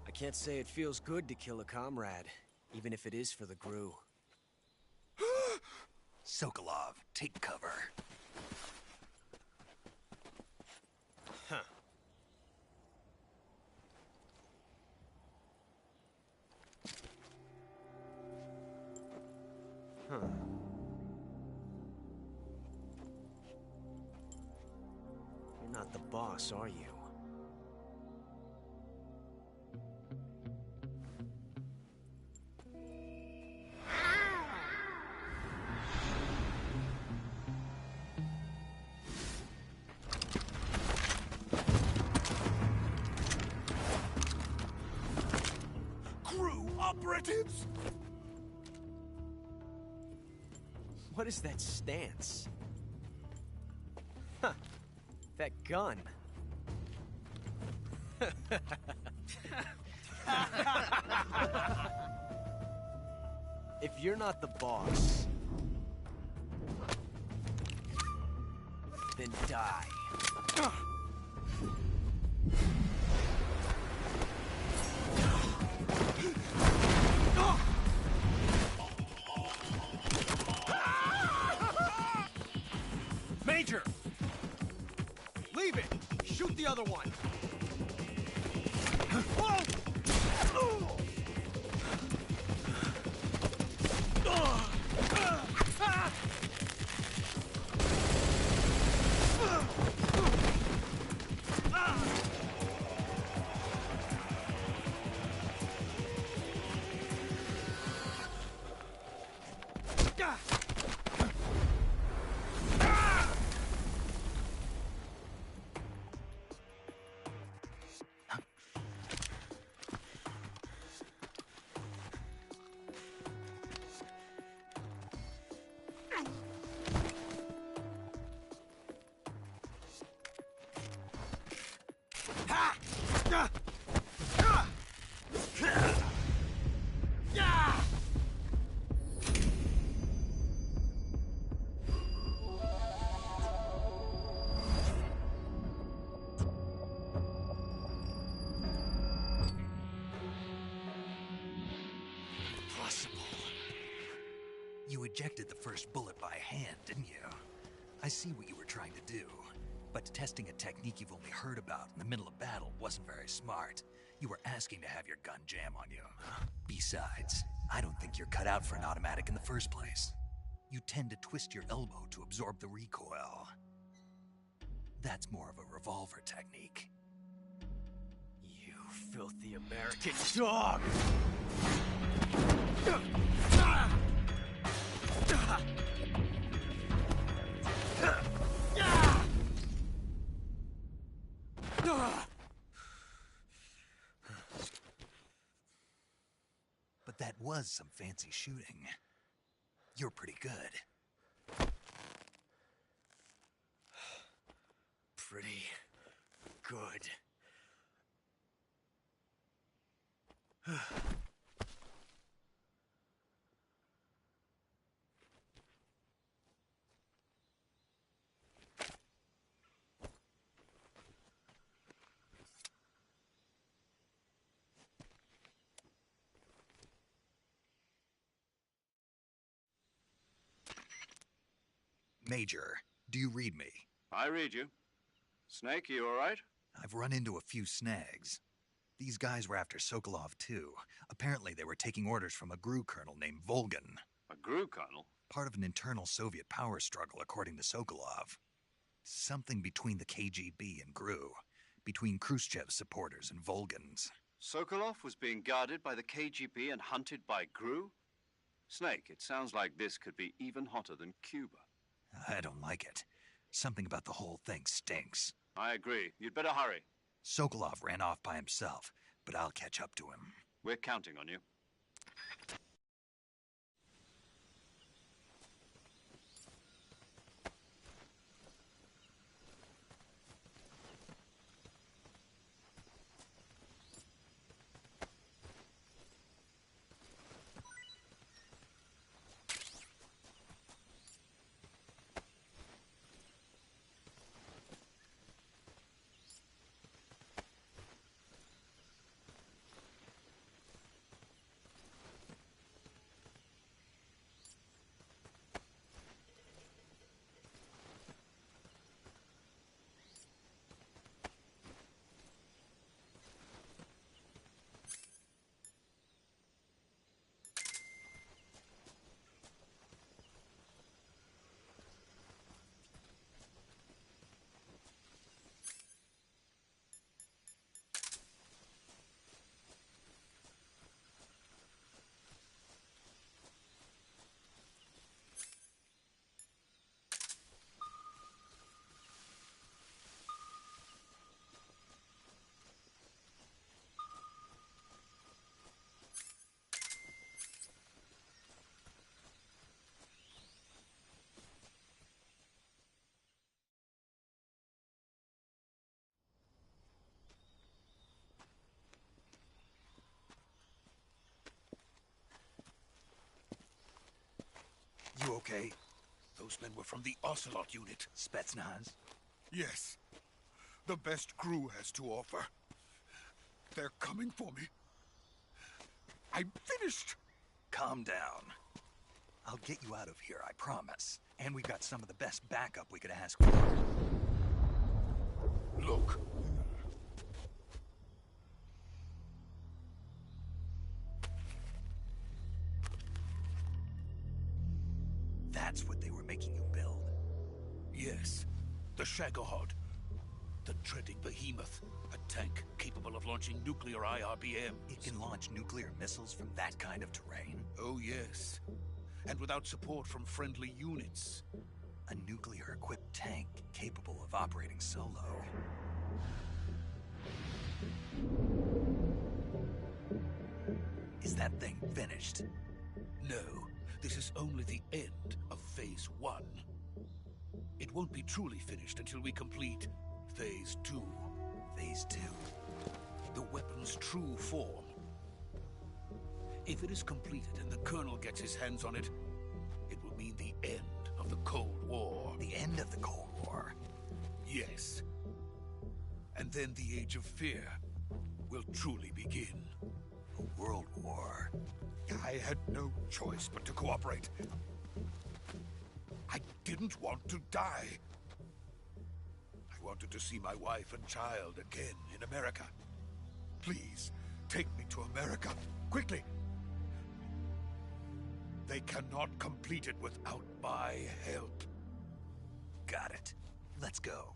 I can't say it feels good to kill a comrade, even if it is for the GRU. Sokolov, take cover. Huh. Huh. You're not the boss, are you? Operatives? What is that stance? Huh. That gun. If you're not the boss, then die. Major! Leave it! Shoot the other one! ejected the first bullet by hand, didn't you? I see what you were trying to do, but testing a technique you've only heard about in the middle of battle wasn't very smart. You were asking to have your gun jam on you. Besides, I don't think you're cut out for an automatic in the first place. You tend to twist your elbow to absorb the recoil. That's more of a revolver technique. You filthy American dog! But that was some fancy shooting. You're pretty good. Pretty good. Major, do you read me? I read you. Snake, you all right? I've run into a few snags. These guys were after Sokolov, too. Apparently they were taking orders from a GRU colonel named Volgan. A GRU colonel? Part of an internal Soviet power struggle, according to Sokolov. Something between the KGB and GRU. Between Khrushchev's supporters and Volgan's. Sokolov was being guarded by the KGB and hunted by GRU? Snake, it sounds like this could be even hotter than Cuba. I don't like it. Something about the whole thing stinks. I agree. You'd better hurry. Sokolov ran off by himself, but I'll catch up to him. We're counting on you. You okay? Those men were from the Ocelot unit. Spetsnaz? Yes. The best GRU has to offer. They're coming for me. I'm finished. Calm down. I'll get you out of here, I promise. And we've got some of the best backup we could ask for. Look. That's what they were making you build? Yes. The Shagohod. The treading behemoth. A tank capable of launching nuclear IRBMs. It can launch nuclear missiles from that kind of terrain? Oh, yes. And without support from friendly units. A nuclear-equipped tank capable of operating solo. Is that thing finished? No. This is only the end of Phase 1. It won't be truly finished until we complete Phase 2. Phase 2? The weapon's true form. If it is completed and the Colonel gets his hands on it, it will mean the end of the Cold War. The end of the Cold War? Yes. And then the Age of Fear will truly begin. A world war? I had no choice but to cooperate. didn't want to die. I wanted to see my wife and child again in America. Please, take me to America, quickly. They cannot complete it without my help. Got it. Let's go.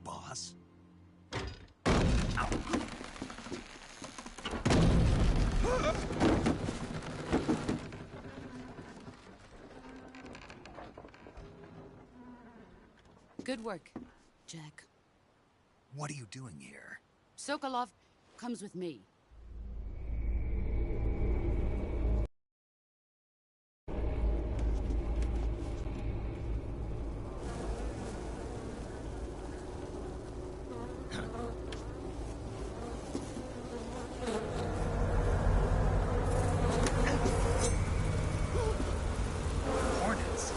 Boss? Good work, Jack. What are you doing here? Sokolov comes with me. Hornets.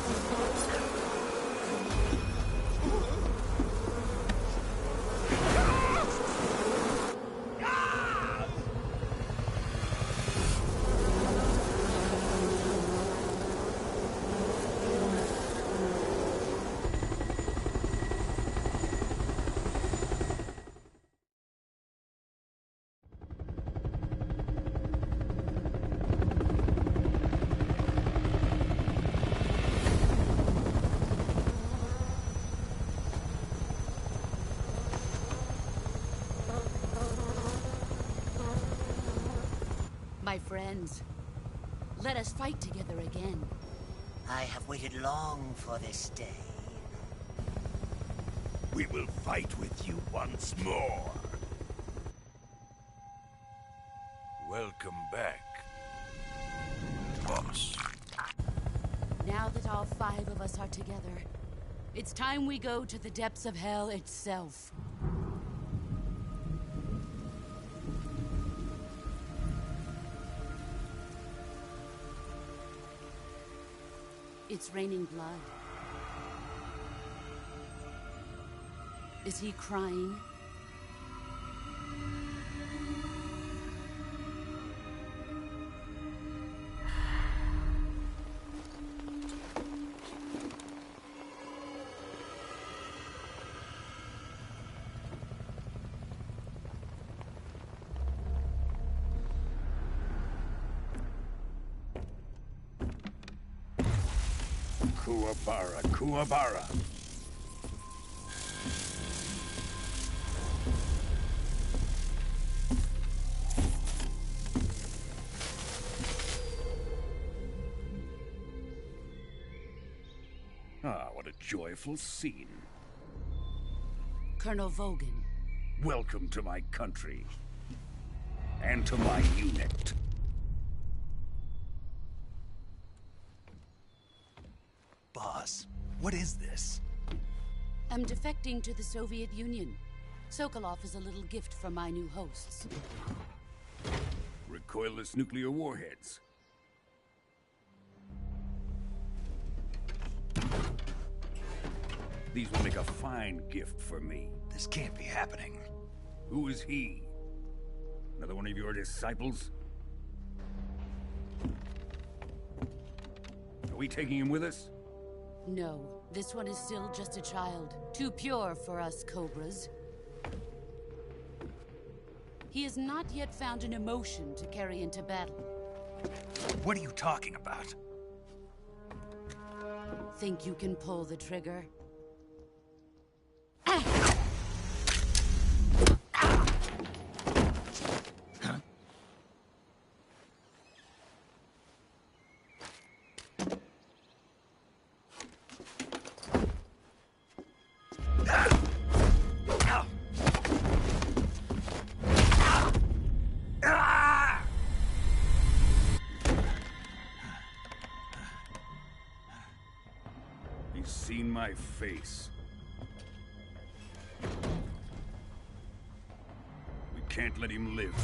My friends, let us fight together again. I have waited long for this day. We will fight with you once more. Welcome back, boss. Now that all 5 of us are together, it's time we go to the depths of hell itself. It's raining blood. Is he crying? Kuwabara, Kuwabara. Ah, what a joyful scene. Colonel Vogan. Welcome to my country. And to my unit. Boss, what is this? I'm defecting to the Soviet Union. Sokolov is a little gift from my new hosts. Recoilless nuclear warheads. These will make a fine gift for me. This can't be happening. Who is he? Another one of your disciples? Are we taking him with us? No, this one is still just a child. Too pure for us Cobras. He has not yet found an emotion to carry into battle. What are you talking about? Think you can pull the trigger? He's seen my face. We can't let him live.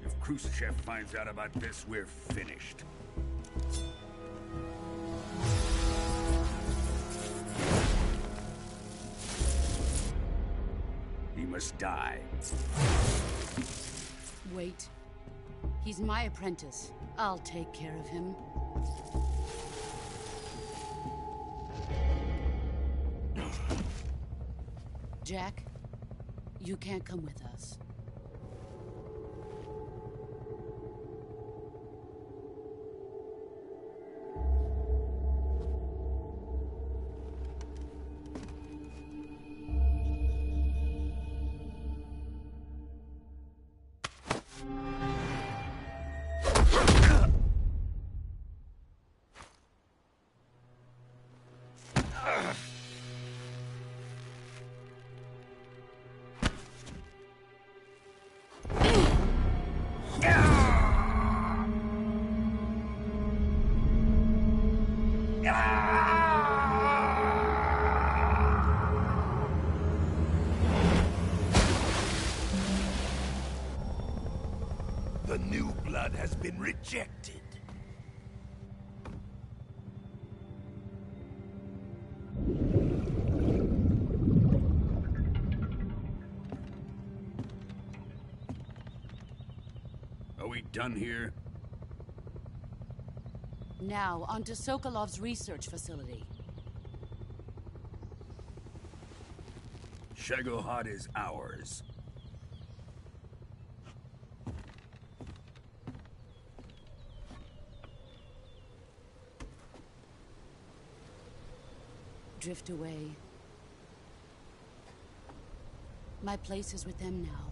If Khrushchev finds out about this, we're finished. He must die. Wait. He's my apprentice. I'll take care of him. Jack, you can't come with us. The new blood has been rejected. Are we done here? Now, onto Sokolov's research facility. Shagohod is ours. Drift away. My place is with them now.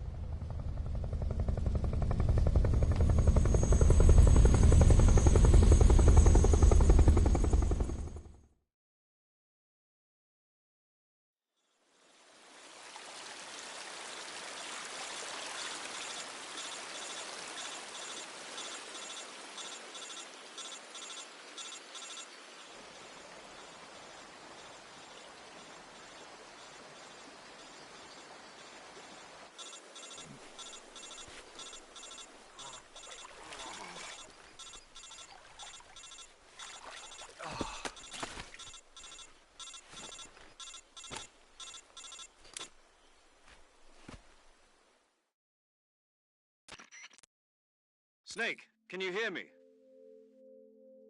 Snake, can you hear me?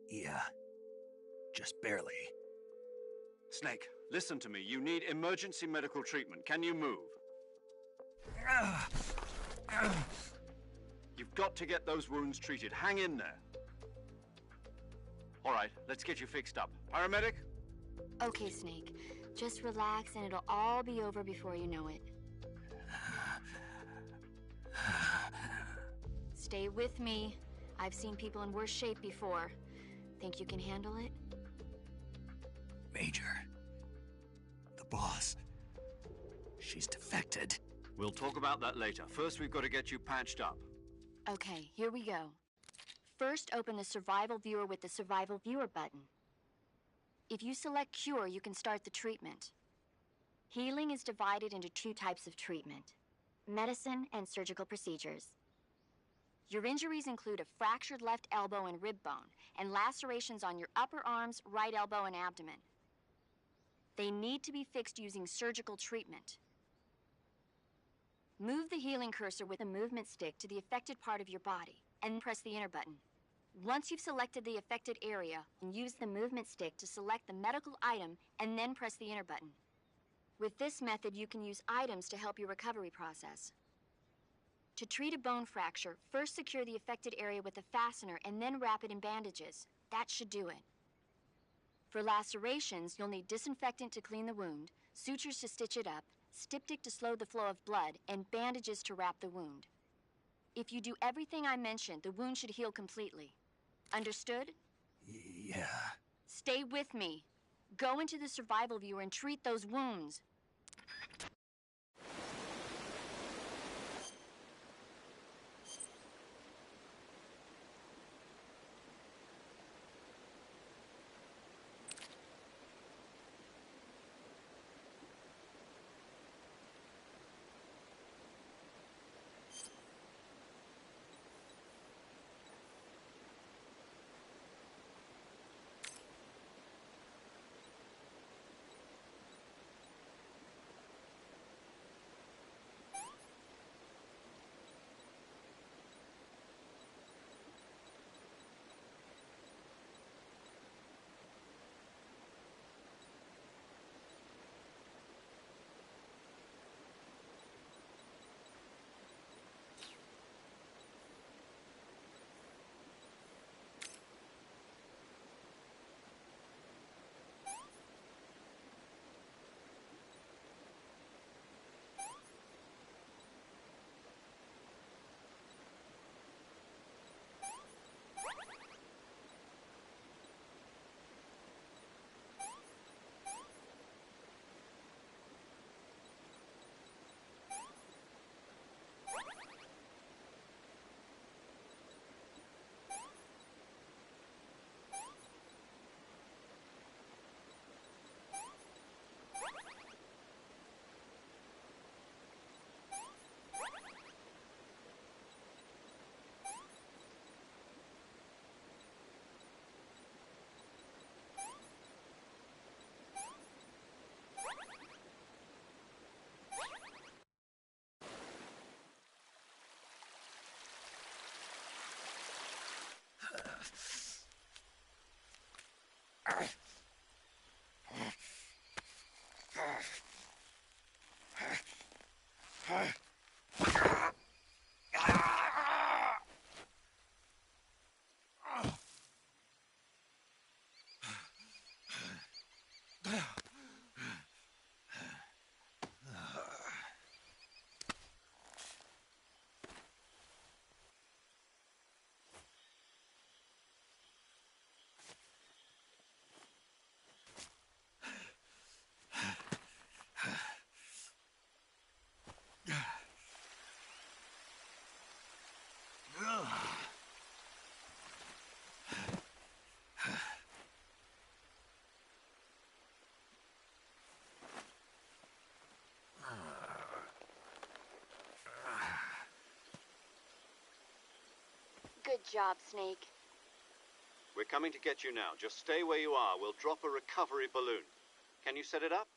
Yeah. Just barely. Snake, listen to me. You need emergency medical treatment. Can you move? You've got to get those wounds treated. Hang in there. All right, let's get you fixed up. Paramedic? Okay, Snake. Just relax and it'll all be over before you know it. Stay with me. I've seen people in worse shape before. Think you can handle it? Major. The boss. She's defected. We'll talk about that later. First, we've got to get you patched up. Okay, here we go. First, open the Survival Viewer with the Survival Viewer button. If you select Cure, you can start the treatment. Healing is divided into two types of treatment: medicine and surgical procedures. Your injuries include a fractured left elbow and rib bone, and lacerations on your upper arms, right elbow, and abdomen. They need to be fixed using surgical treatment. Move the healing cursor with a movement stick to the affected part of your body, and press the enter button. Once you've selected the affected area, use the movement stick to select the medical item and then press the enter button. With this method, you can use items to help your recovery process. To treat a bone fracture, first secure the affected area with a fastener and then wrap it in bandages. That should do it. For lacerations, you'll need disinfectant to clean the wound, sutures to stitch it up, styptic to slow the flow of blood, and bandages to wrap the wound. If you do everything I mentioned, the wound should heal completely. Understood? Yeah. Stay with me. Go into the survival viewer and treat those wounds. Good job, Snake. We're coming to get you now. Just stay where you are. We'll drop a recovery balloon. Can you set it up?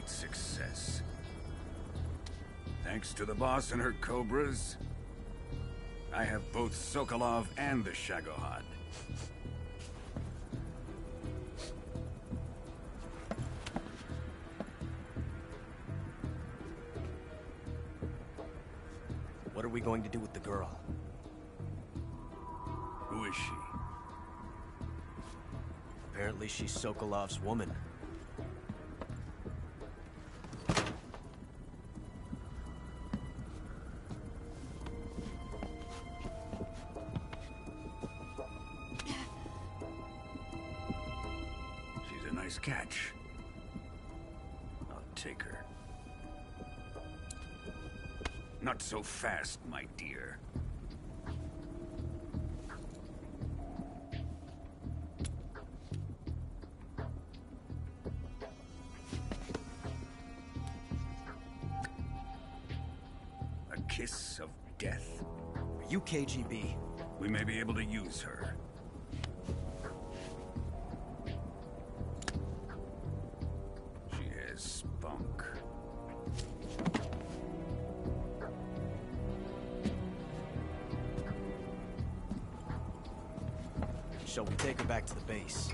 great success. Thanks to the boss and her cobras, I have both Sokolov and the Shagohod. What are we going to do with the girl? Who is she? Apparently she's Sokolov's woman. She's a nice catch. I'll take her. Not so fast, my dear. A kiss of death? Are you KGB? We may be able to use her. She has spunk. Shall we take her back to the base?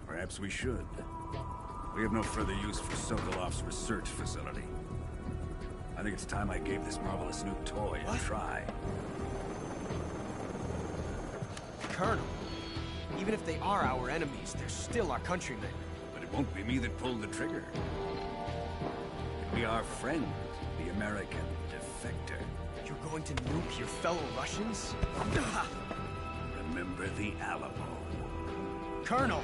Perhaps we should. We have no further use for Sokolov's research facility. I think it's time I gave this marvelous new toy a try. Colonel, even if they are our enemies, they're still our countrymen. But it won't be me that pulled the trigger. It'll be our friend, the American defector. You're going to nuke your fellow Russians? Remember the Alamo. Colonel!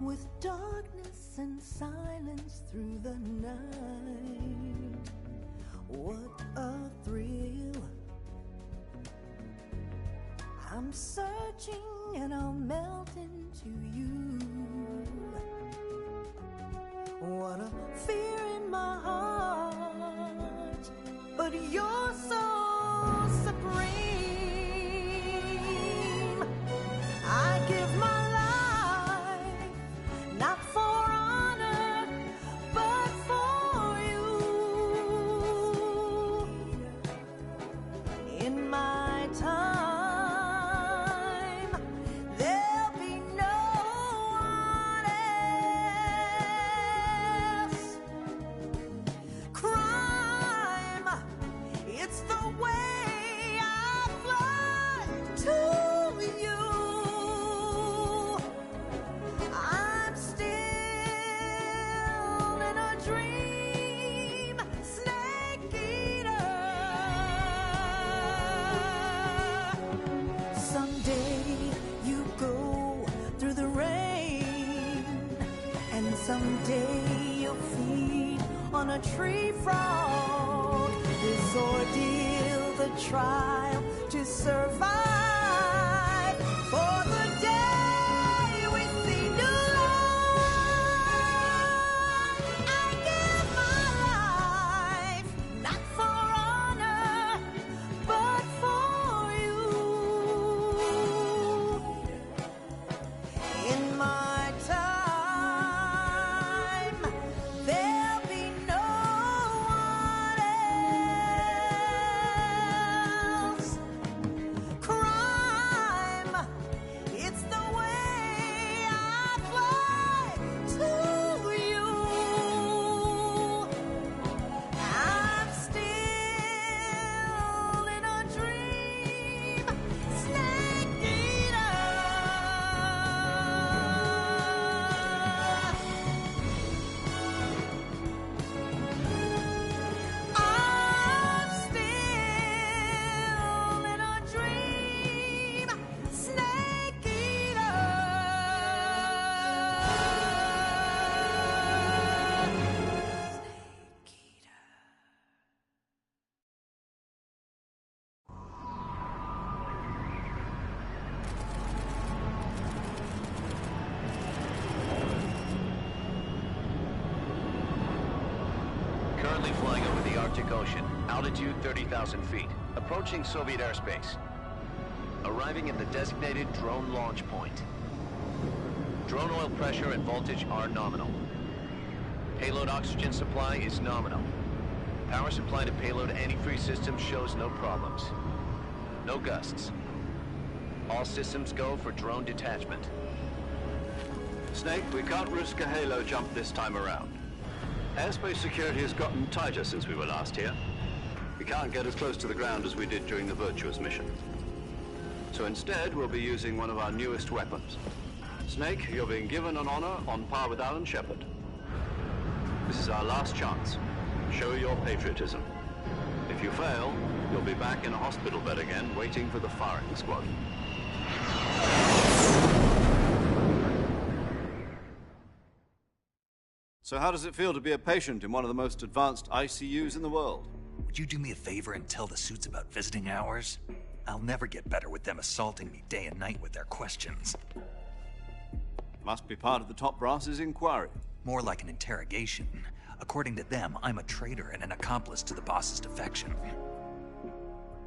With darkness and silence through the night, what a thrill. I'm searching and I'll melt into you. What a fear in my heart, but you're so supreme. I give my life, not for honor, but for you. In my time, there'll be no one else. Crime, it's the way I fly to you. I'm still in a dream, snake eater. Someday you go through the rain, and someday you'll feed on a tree frog. This ordeal, the trial to survive, for the day we see new light. I give my life, not for Ocean. Altitude 30,000 feet. Approaching Soviet airspace. Arriving at the designated drone launch point. Drone oil pressure and voltage are nominal. Payload oxygen supply is nominal. Power supply to payload antifreeze system shows no problems. No gusts. All systems go for drone detachment. Snake, we can't risk a halo jump this time around. Airspace security has gotten tighter since we were last here. We can't get as close to the ground as we did during the Virtuous mission. So instead, we'll be using one of our newest weapons. Snake, you're being given an honor on par with Alan Shepard. This is our last chance. Show your patriotism. If you fail, you'll be back in a hospital bed again, waiting for the firing squad. So how does it feel to be a patient in one of the most advanced ICUs in the world? Would you do me a favor and tell the suits about visiting hours? I'll never get better with them assaulting me day and night with their questions. Must be part of the top brass's inquiry. More like an interrogation. According to them, I'm a traitor and an accomplice to the boss's defection.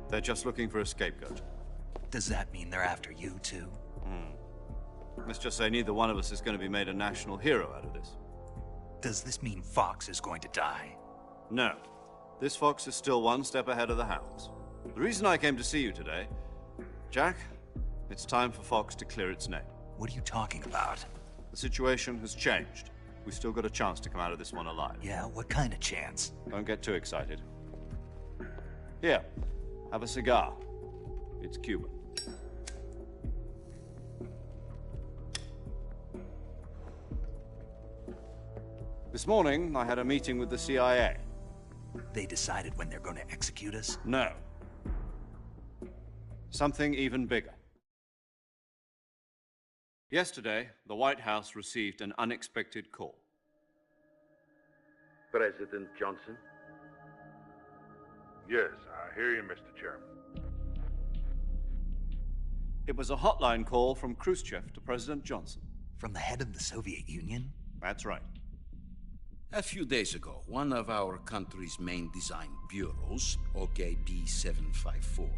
They're just looking for a scapegoat. Does that mean they're after you, too? Let's just say neither one of us is going to be made a national hero out of this. Does this mean Fox is going to die? No. This Fox is still one step ahead of the Hounds. The reason I came to see you today... Jack, it's time for Fox to clear its name. What are you talking about? The situation has changed. We've still got a chance to come out of this one alive. Yeah, what kind of chance? Don't get too excited. Here, have a cigar. It's Cuban. This morning, I had a meeting with the CIA. They decided when they're going to execute us? No. Something even bigger. Yesterday, the White House received an unexpected call. President Johnson? Yes, I hear you, Mr. Chairman. It was a hotline call from Khrushchev to President Johnson. From the head of the Soviet Union? That's right. A few days ago, one of our country's main design bureaus, OKB 754,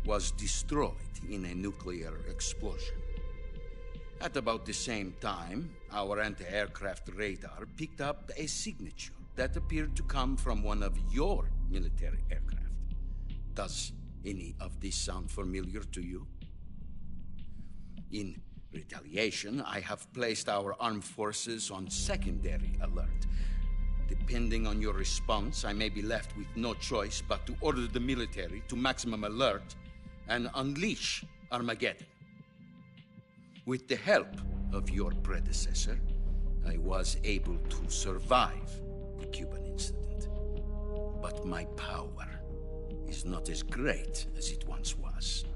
was destroyed in a nuclear explosion. At about the same time, our anti-aircraft radar picked up a signature that appeared to come from one of your military aircraft. Does any of this sound familiar to you? In retaliation, I have placed our armed forces on secondary alert. Depending on your response, I may be left with no choice but to order the military to maximum alert and unleash Armageddon. With the help of your predecessor, I was able to survive the Cuban incident. But my power is not as great as it once was.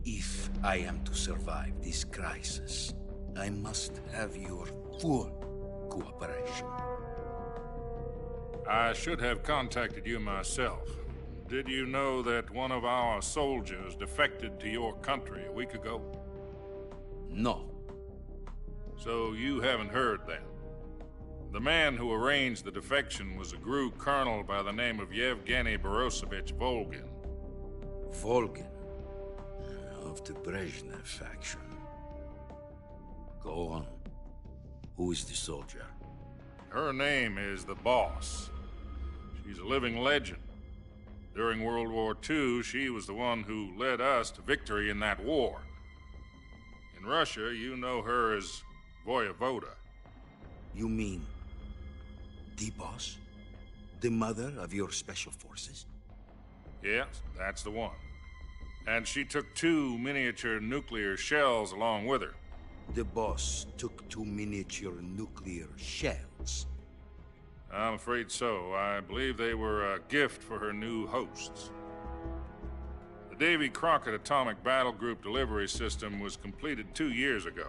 If I am to survive this crisis, I must have your full cooperation. I should have contacted you myself. Did you know that one of our soldiers defected to your country a week ago? No. So you haven't heard then. The man who arranged the defection was a GRU colonel by the name of Yevgeny Borosovich Volgin. Volgin? Of the Brezhnev faction. Go on. Who is the soldier? Her name is the Boss. She's a living legend. During World War II, she was the one who led us to victory in that war. In Russia, you know her as Voyevoda. You mean the Boss? The mother of your special forces? Yes, that's the one. And she took 2 miniature nuclear shells along with her. The Boss took 2 miniature nuclear shells? I'm afraid so. I believe they were a gift for her new hosts. The Davy Crockett Atomic Battle Group delivery system was completed 2 years ago.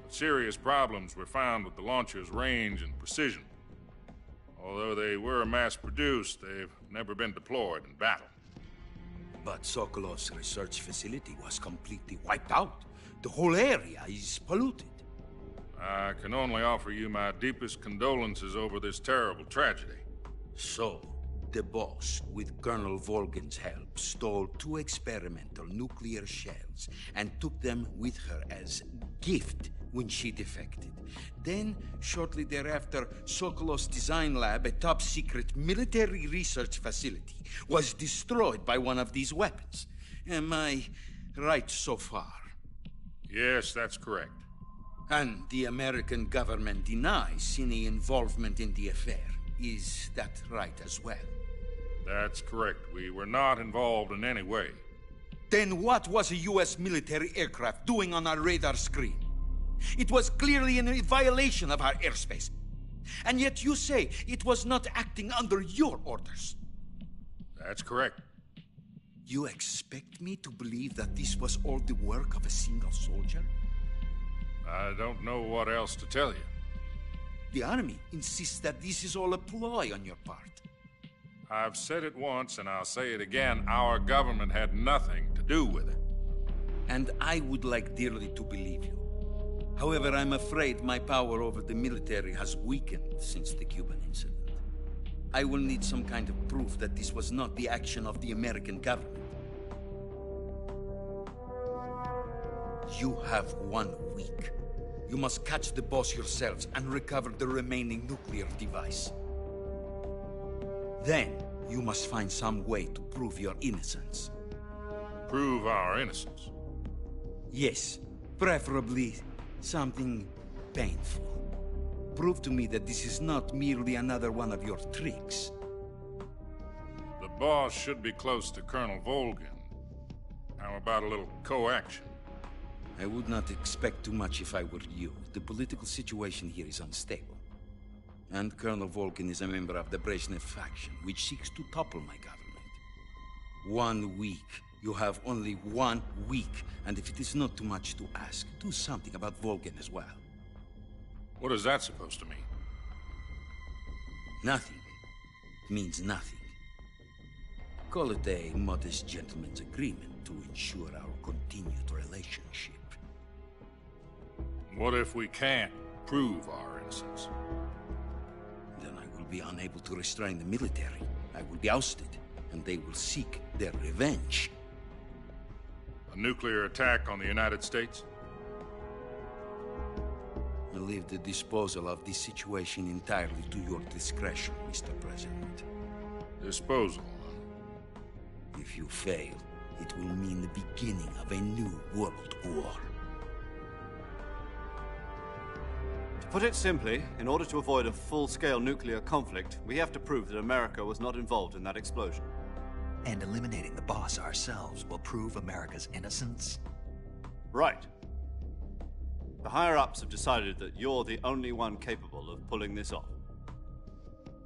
But serious problems were found with the launcher's range and precision. Although they were mass-produced, they've never been deployed in battle. But Sokolov's research facility was completely wiped out. The whole area is polluted. I can only offer you my deepest condolences over this terrible tragedy. So, The boss, with Colonel Volgin's help, stole 2 experimental nuclear shells and took them with her as gift when she defected. Then, shortly thereafter, Sokolov's design lab, a top-secret military research facility, was destroyed by one of these weapons. Am I right so far? Yes, that's correct. And the American government denies any involvement in the affair. Is that right as well? That's correct. We were not involved in any way. Then what was a U.S. military aircraft doing on our radar screen? It was clearly in violation of our airspace. And yet you say it was not acting under your orders. That's correct. You expect me to believe that this was all the work of a single soldier? I don't know what else to tell you. The Army insists that this is all a ploy on your part. I've said it once, and I'll say it again. Our government had nothing to do with it. And I would like dearly to believe you. However, I'm afraid my power over the military has weakened since the Cuban incident. I will need some kind of proof that this was not the action of the American government. You have 1 week. You must catch the boss yourselves and recover the remaining nuclear device. Then, you must find some way to prove your innocence. Prove our innocence? Yes, preferably something painful. Prove to me that this is not merely another one of your tricks. The boss should be close to Colonel Volgin. How about a little co-action? I would not expect too much if I were you. The political situation here is unstable. And Colonel Volgin is a member of the Brezhnev faction, which seeks to topple my government. 1 week. You have only 1 week. And if it is not too much to ask, do something about Volgin as well. What is that supposed to mean? Nothing. It means nothing. Call it a modest gentleman's agreement to ensure our continued relationship. What if we can't prove our innocence? Then I will be unable to restrain the military. I will be ousted, and they will seek their revenge. A nuclear attack on the United States? I leave the disposal of this situation entirely to your discretion, Mr. President. Disposal? If you fail, it will mean the beginning of a new world war. To put it simply, in order to avoid a full-scale nuclear conflict, we have to prove that America was not involved in that explosion. And eliminating the boss ourselves will prove America's innocence? Right. The higher-ups have decided that you're the only one capable of pulling this off.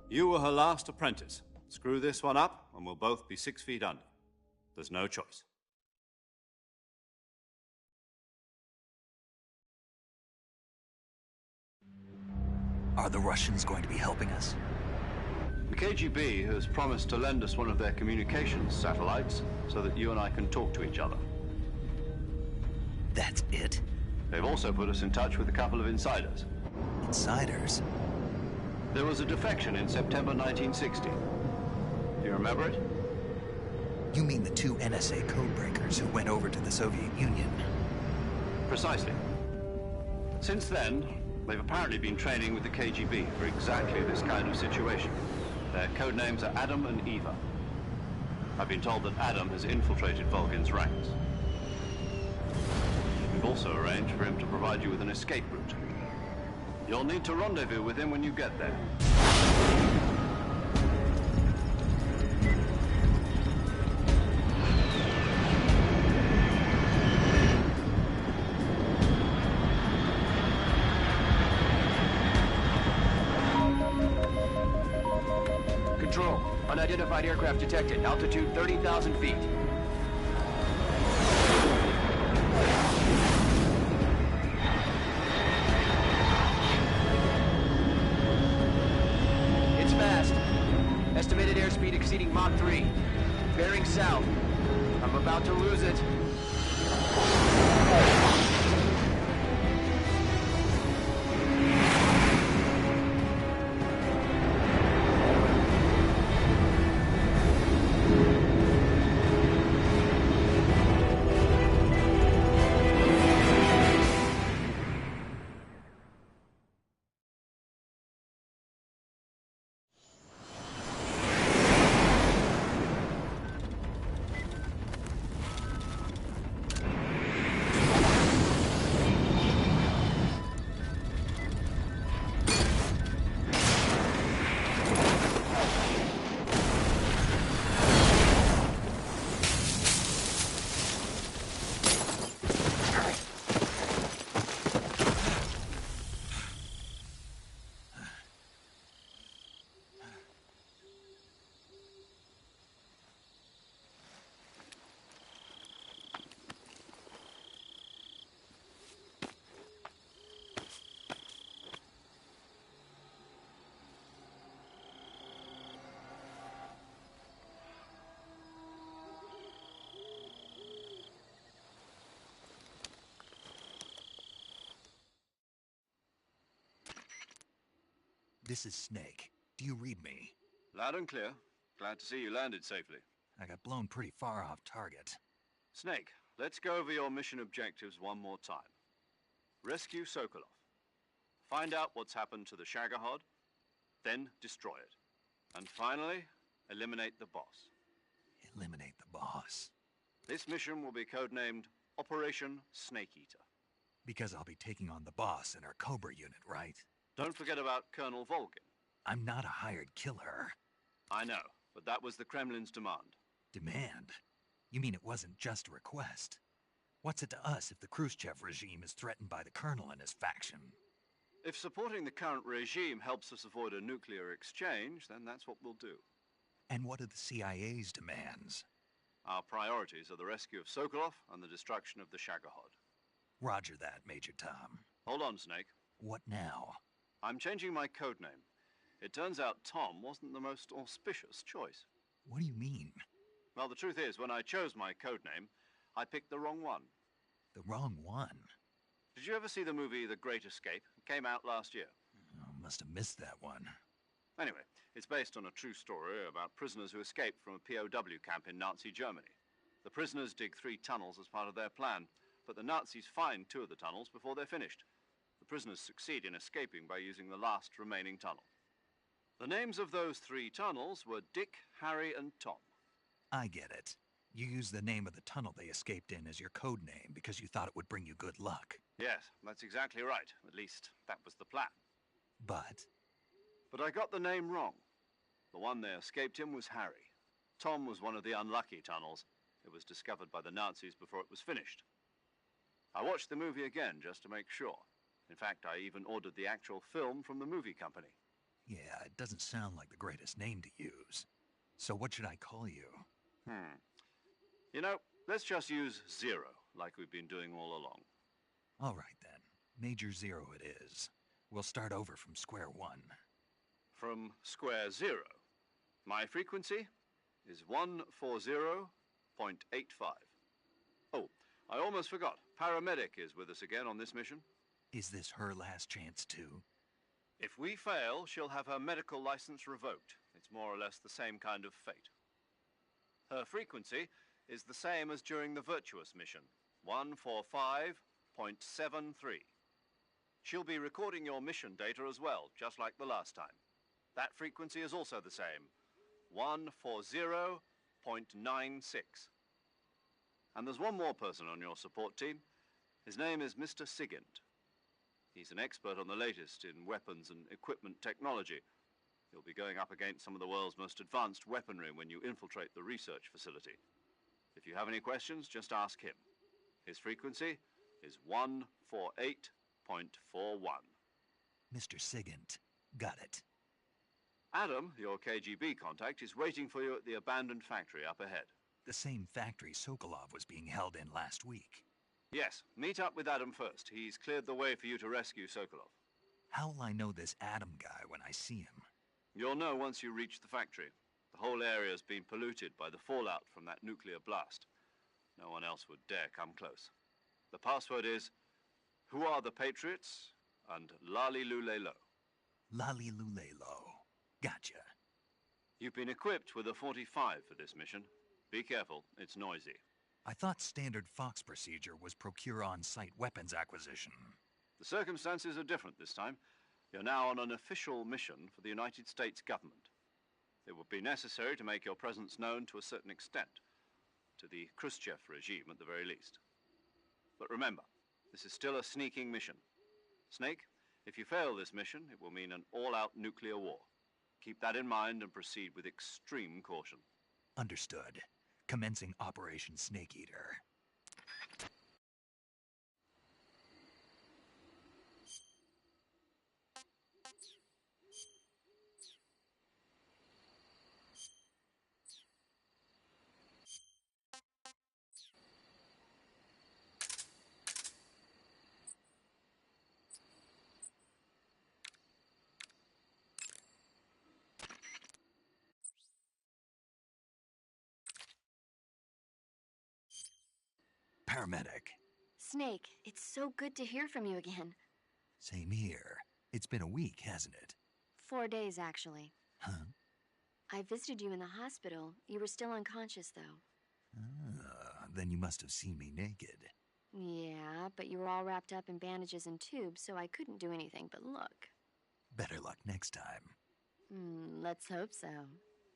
You were her last apprentice. Screw this one up, and we'll both be 6 feet under. There's no choice. Are the Russians going to be helping us? The KGB has promised to lend us one of their communications satellites so that you and I can talk to each other. That's it? They've also put us in touch with a couple of insiders. Insiders? There was a defection in September 1960. Do you remember it? You mean the 2 NSA codebreakers who went over to the Soviet Union? Precisely. Since then, they've apparently been training with the KGB for exactly this kind of situation. Their code names are Adam and Eva. I've been told that Adam has infiltrated Volgin's ranks. We've also arranged for him to provide you with an escape route. You'll need to rendezvous with him when you get there. Control. Unidentified aircraft detected. Altitude 30,000 feet. It's fast. Estimated airspeed exceeding Mach 3. Bearing south. I'm about to lose it. This is Snake. Do you read me? Loud and clear. Glad to see you landed safely. I got blown pretty far off target. Snake, let's go over your mission objectives one more time. Rescue Sokolov. Find out what's happened to the Shagohod, then destroy it. And finally, eliminate the boss. Eliminate the boss. This mission will be codenamed Operation Snake Eater. Because I'll be taking on the boss in our Cobra unit, right? Don't forget about Colonel Volgin. I'm not a hired killer. I know, but that was the Kremlin's demand. Demand? You mean it wasn't just a request? What's it to us if the Khrushchev regime is threatened by the Colonel and his faction? If supporting the current regime helps us avoid a nuclear exchange, then that's what we'll do. And what are the CIA's demands? Our priorities are the rescue of Sokolov and the destruction of the Shagohod. Roger that, Major Tom. Hold on, Snake. What now? I'm changing my codename. It turns out Tom wasn't the most auspicious choice. What do you mean? Well, the truth is, when I chose my codename, I picked the wrong one. The wrong one? Did you ever see the movie The Great Escape? It came out last year. Oh, must have missed that one. Anyway, it's based on a true story about prisoners who escaped from a POW camp in Nazi Germany. The prisoners dig 3 tunnels as part of their plan, but the Nazis find 2 of the tunnels before they're finished. The prisoners succeed in escaping by using the last remaining tunnel. The names of those 3 tunnels were Dick, Harry, and Tom. I get it. You used the name of the tunnel they escaped in as your code name because you thought it would bring you good luck. Yes, that's exactly right. At least, that was the plan. But I got the name wrong. The one they escaped in was Harry. Tom was one of the unlucky tunnels. It was discovered by the Nazis before it was finished. I watched the movie again just to make sure. In fact, I even ordered the actual film from the movie company. yeah, it doesn't sound like the greatest name to use. So what should I call you? You know, let's just use Zero, like we've been doing all along. All right, then. Major Zero it is. We'll start over from square one. From square 0. My frequency is 140.85. Oh, I almost forgot. Paramedic is with us again on this mission. Is this her last chance, too? If we fail, she'll have her medical license revoked. It's more or less the same kind of fate. Her frequency is the same as during the Virtuous mission, 145.73. She'll be recording your mission data as well, just like the last time. That frequency is also the same, 140.96. And there's one more person on your support team. His name is Mr. Sigint. He's an expert on the latest in weapons and equipment technology. You'll be going up against some of the world's most advanced weaponry when you infiltrate the research facility. If you have any questions, just ask him. His frequency is 148.41. Mr. Sigint. Got it. Adam, your KGB contact, is waiting for you at the abandoned factory up ahead. The same factory Sokolov was being held in last week. Yes, meet up with Adam first. He's cleared the way for you to rescue Sokolov. How will I know this Adam guy when I see him? You'll know once you reach the factory. The whole area's been polluted by the fallout from that nuclear blast. No one else would dare come close. The password is, "Who are the Patriots?" and Lali Lule Lo. Lali Lule Lo. Gotcha. You've been equipped with a 45 for this mission. Be careful, it's noisy. I thought standard Fox procedure was procure on-site weapons acquisition. The circumstances are different this time. You're now on an official mission for the United States government. It would be necessary to make your presence known to a certain extent, to the Khrushchev regime at the very least. But remember, this is still a sneaking mission. Snake, if you fail this mission, it will mean an all-out nuclear war. Keep that in mind and proceed with extreme caution. Understood. Commencing Operation Snake Eater. Paramedic. Snake, it's so good to hear from you again. Same here. It's been a week, hasn't it? 4 days, actually. Huh? I visited you in the hospital. You were still unconscious, though. Then you must have seen me naked. Yeah, but you were all wrapped up in bandages and tubes, so I couldn't do anything but look. Better luck next time. Let's hope so.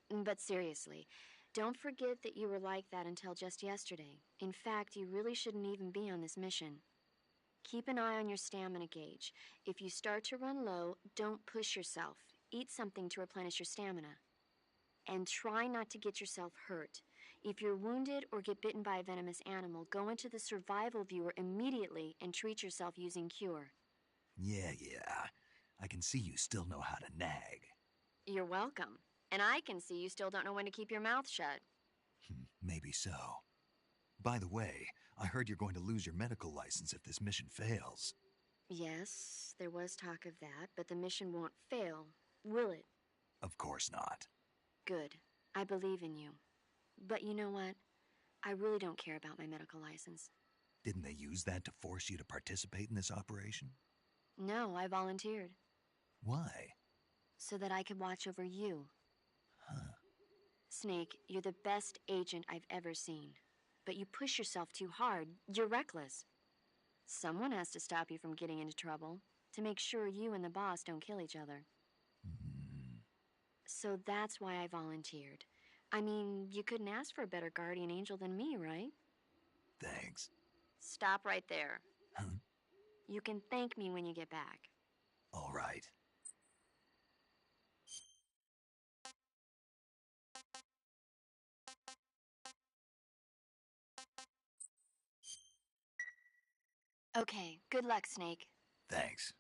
But seriously, don't forget that you were like that until just yesterday. In fact, you really shouldn't even be on this mission. Keep an eye on your stamina gauge. If you start to run low, don't push yourself. Eat something to replenish your stamina. And try not to get yourself hurt. If you're wounded or get bitten by a venomous animal, go into the survival viewer immediately and treat yourself using Cure. Yeah. I can see you still know how to nag. You're welcome. And I can see you still don't know when to keep your mouth shut. Maybe so. By the way, I heard you're going to lose your medical license if this mission fails. Yes, there was talk of that, but the mission won't fail, will it? Of course not. Good. I believe in you. But you know what? I really don't care about my medical license. Didn't they use that to force you to participate in this operation? No, I volunteered. Why? So that I could watch over you. Huh. Snake, you're the best agent I've ever seen. But you push yourself too hard. You're reckless. Someone has to stop you from getting into trouble, to make sure you and the boss don't kill each other. So that's why I volunteered. I mean, you couldn't ask for a better guardian angel than me, right? Thanks. Stop right there. Huh? You can thank me when you get back. All right. Okay, good luck, Snake. Thanks.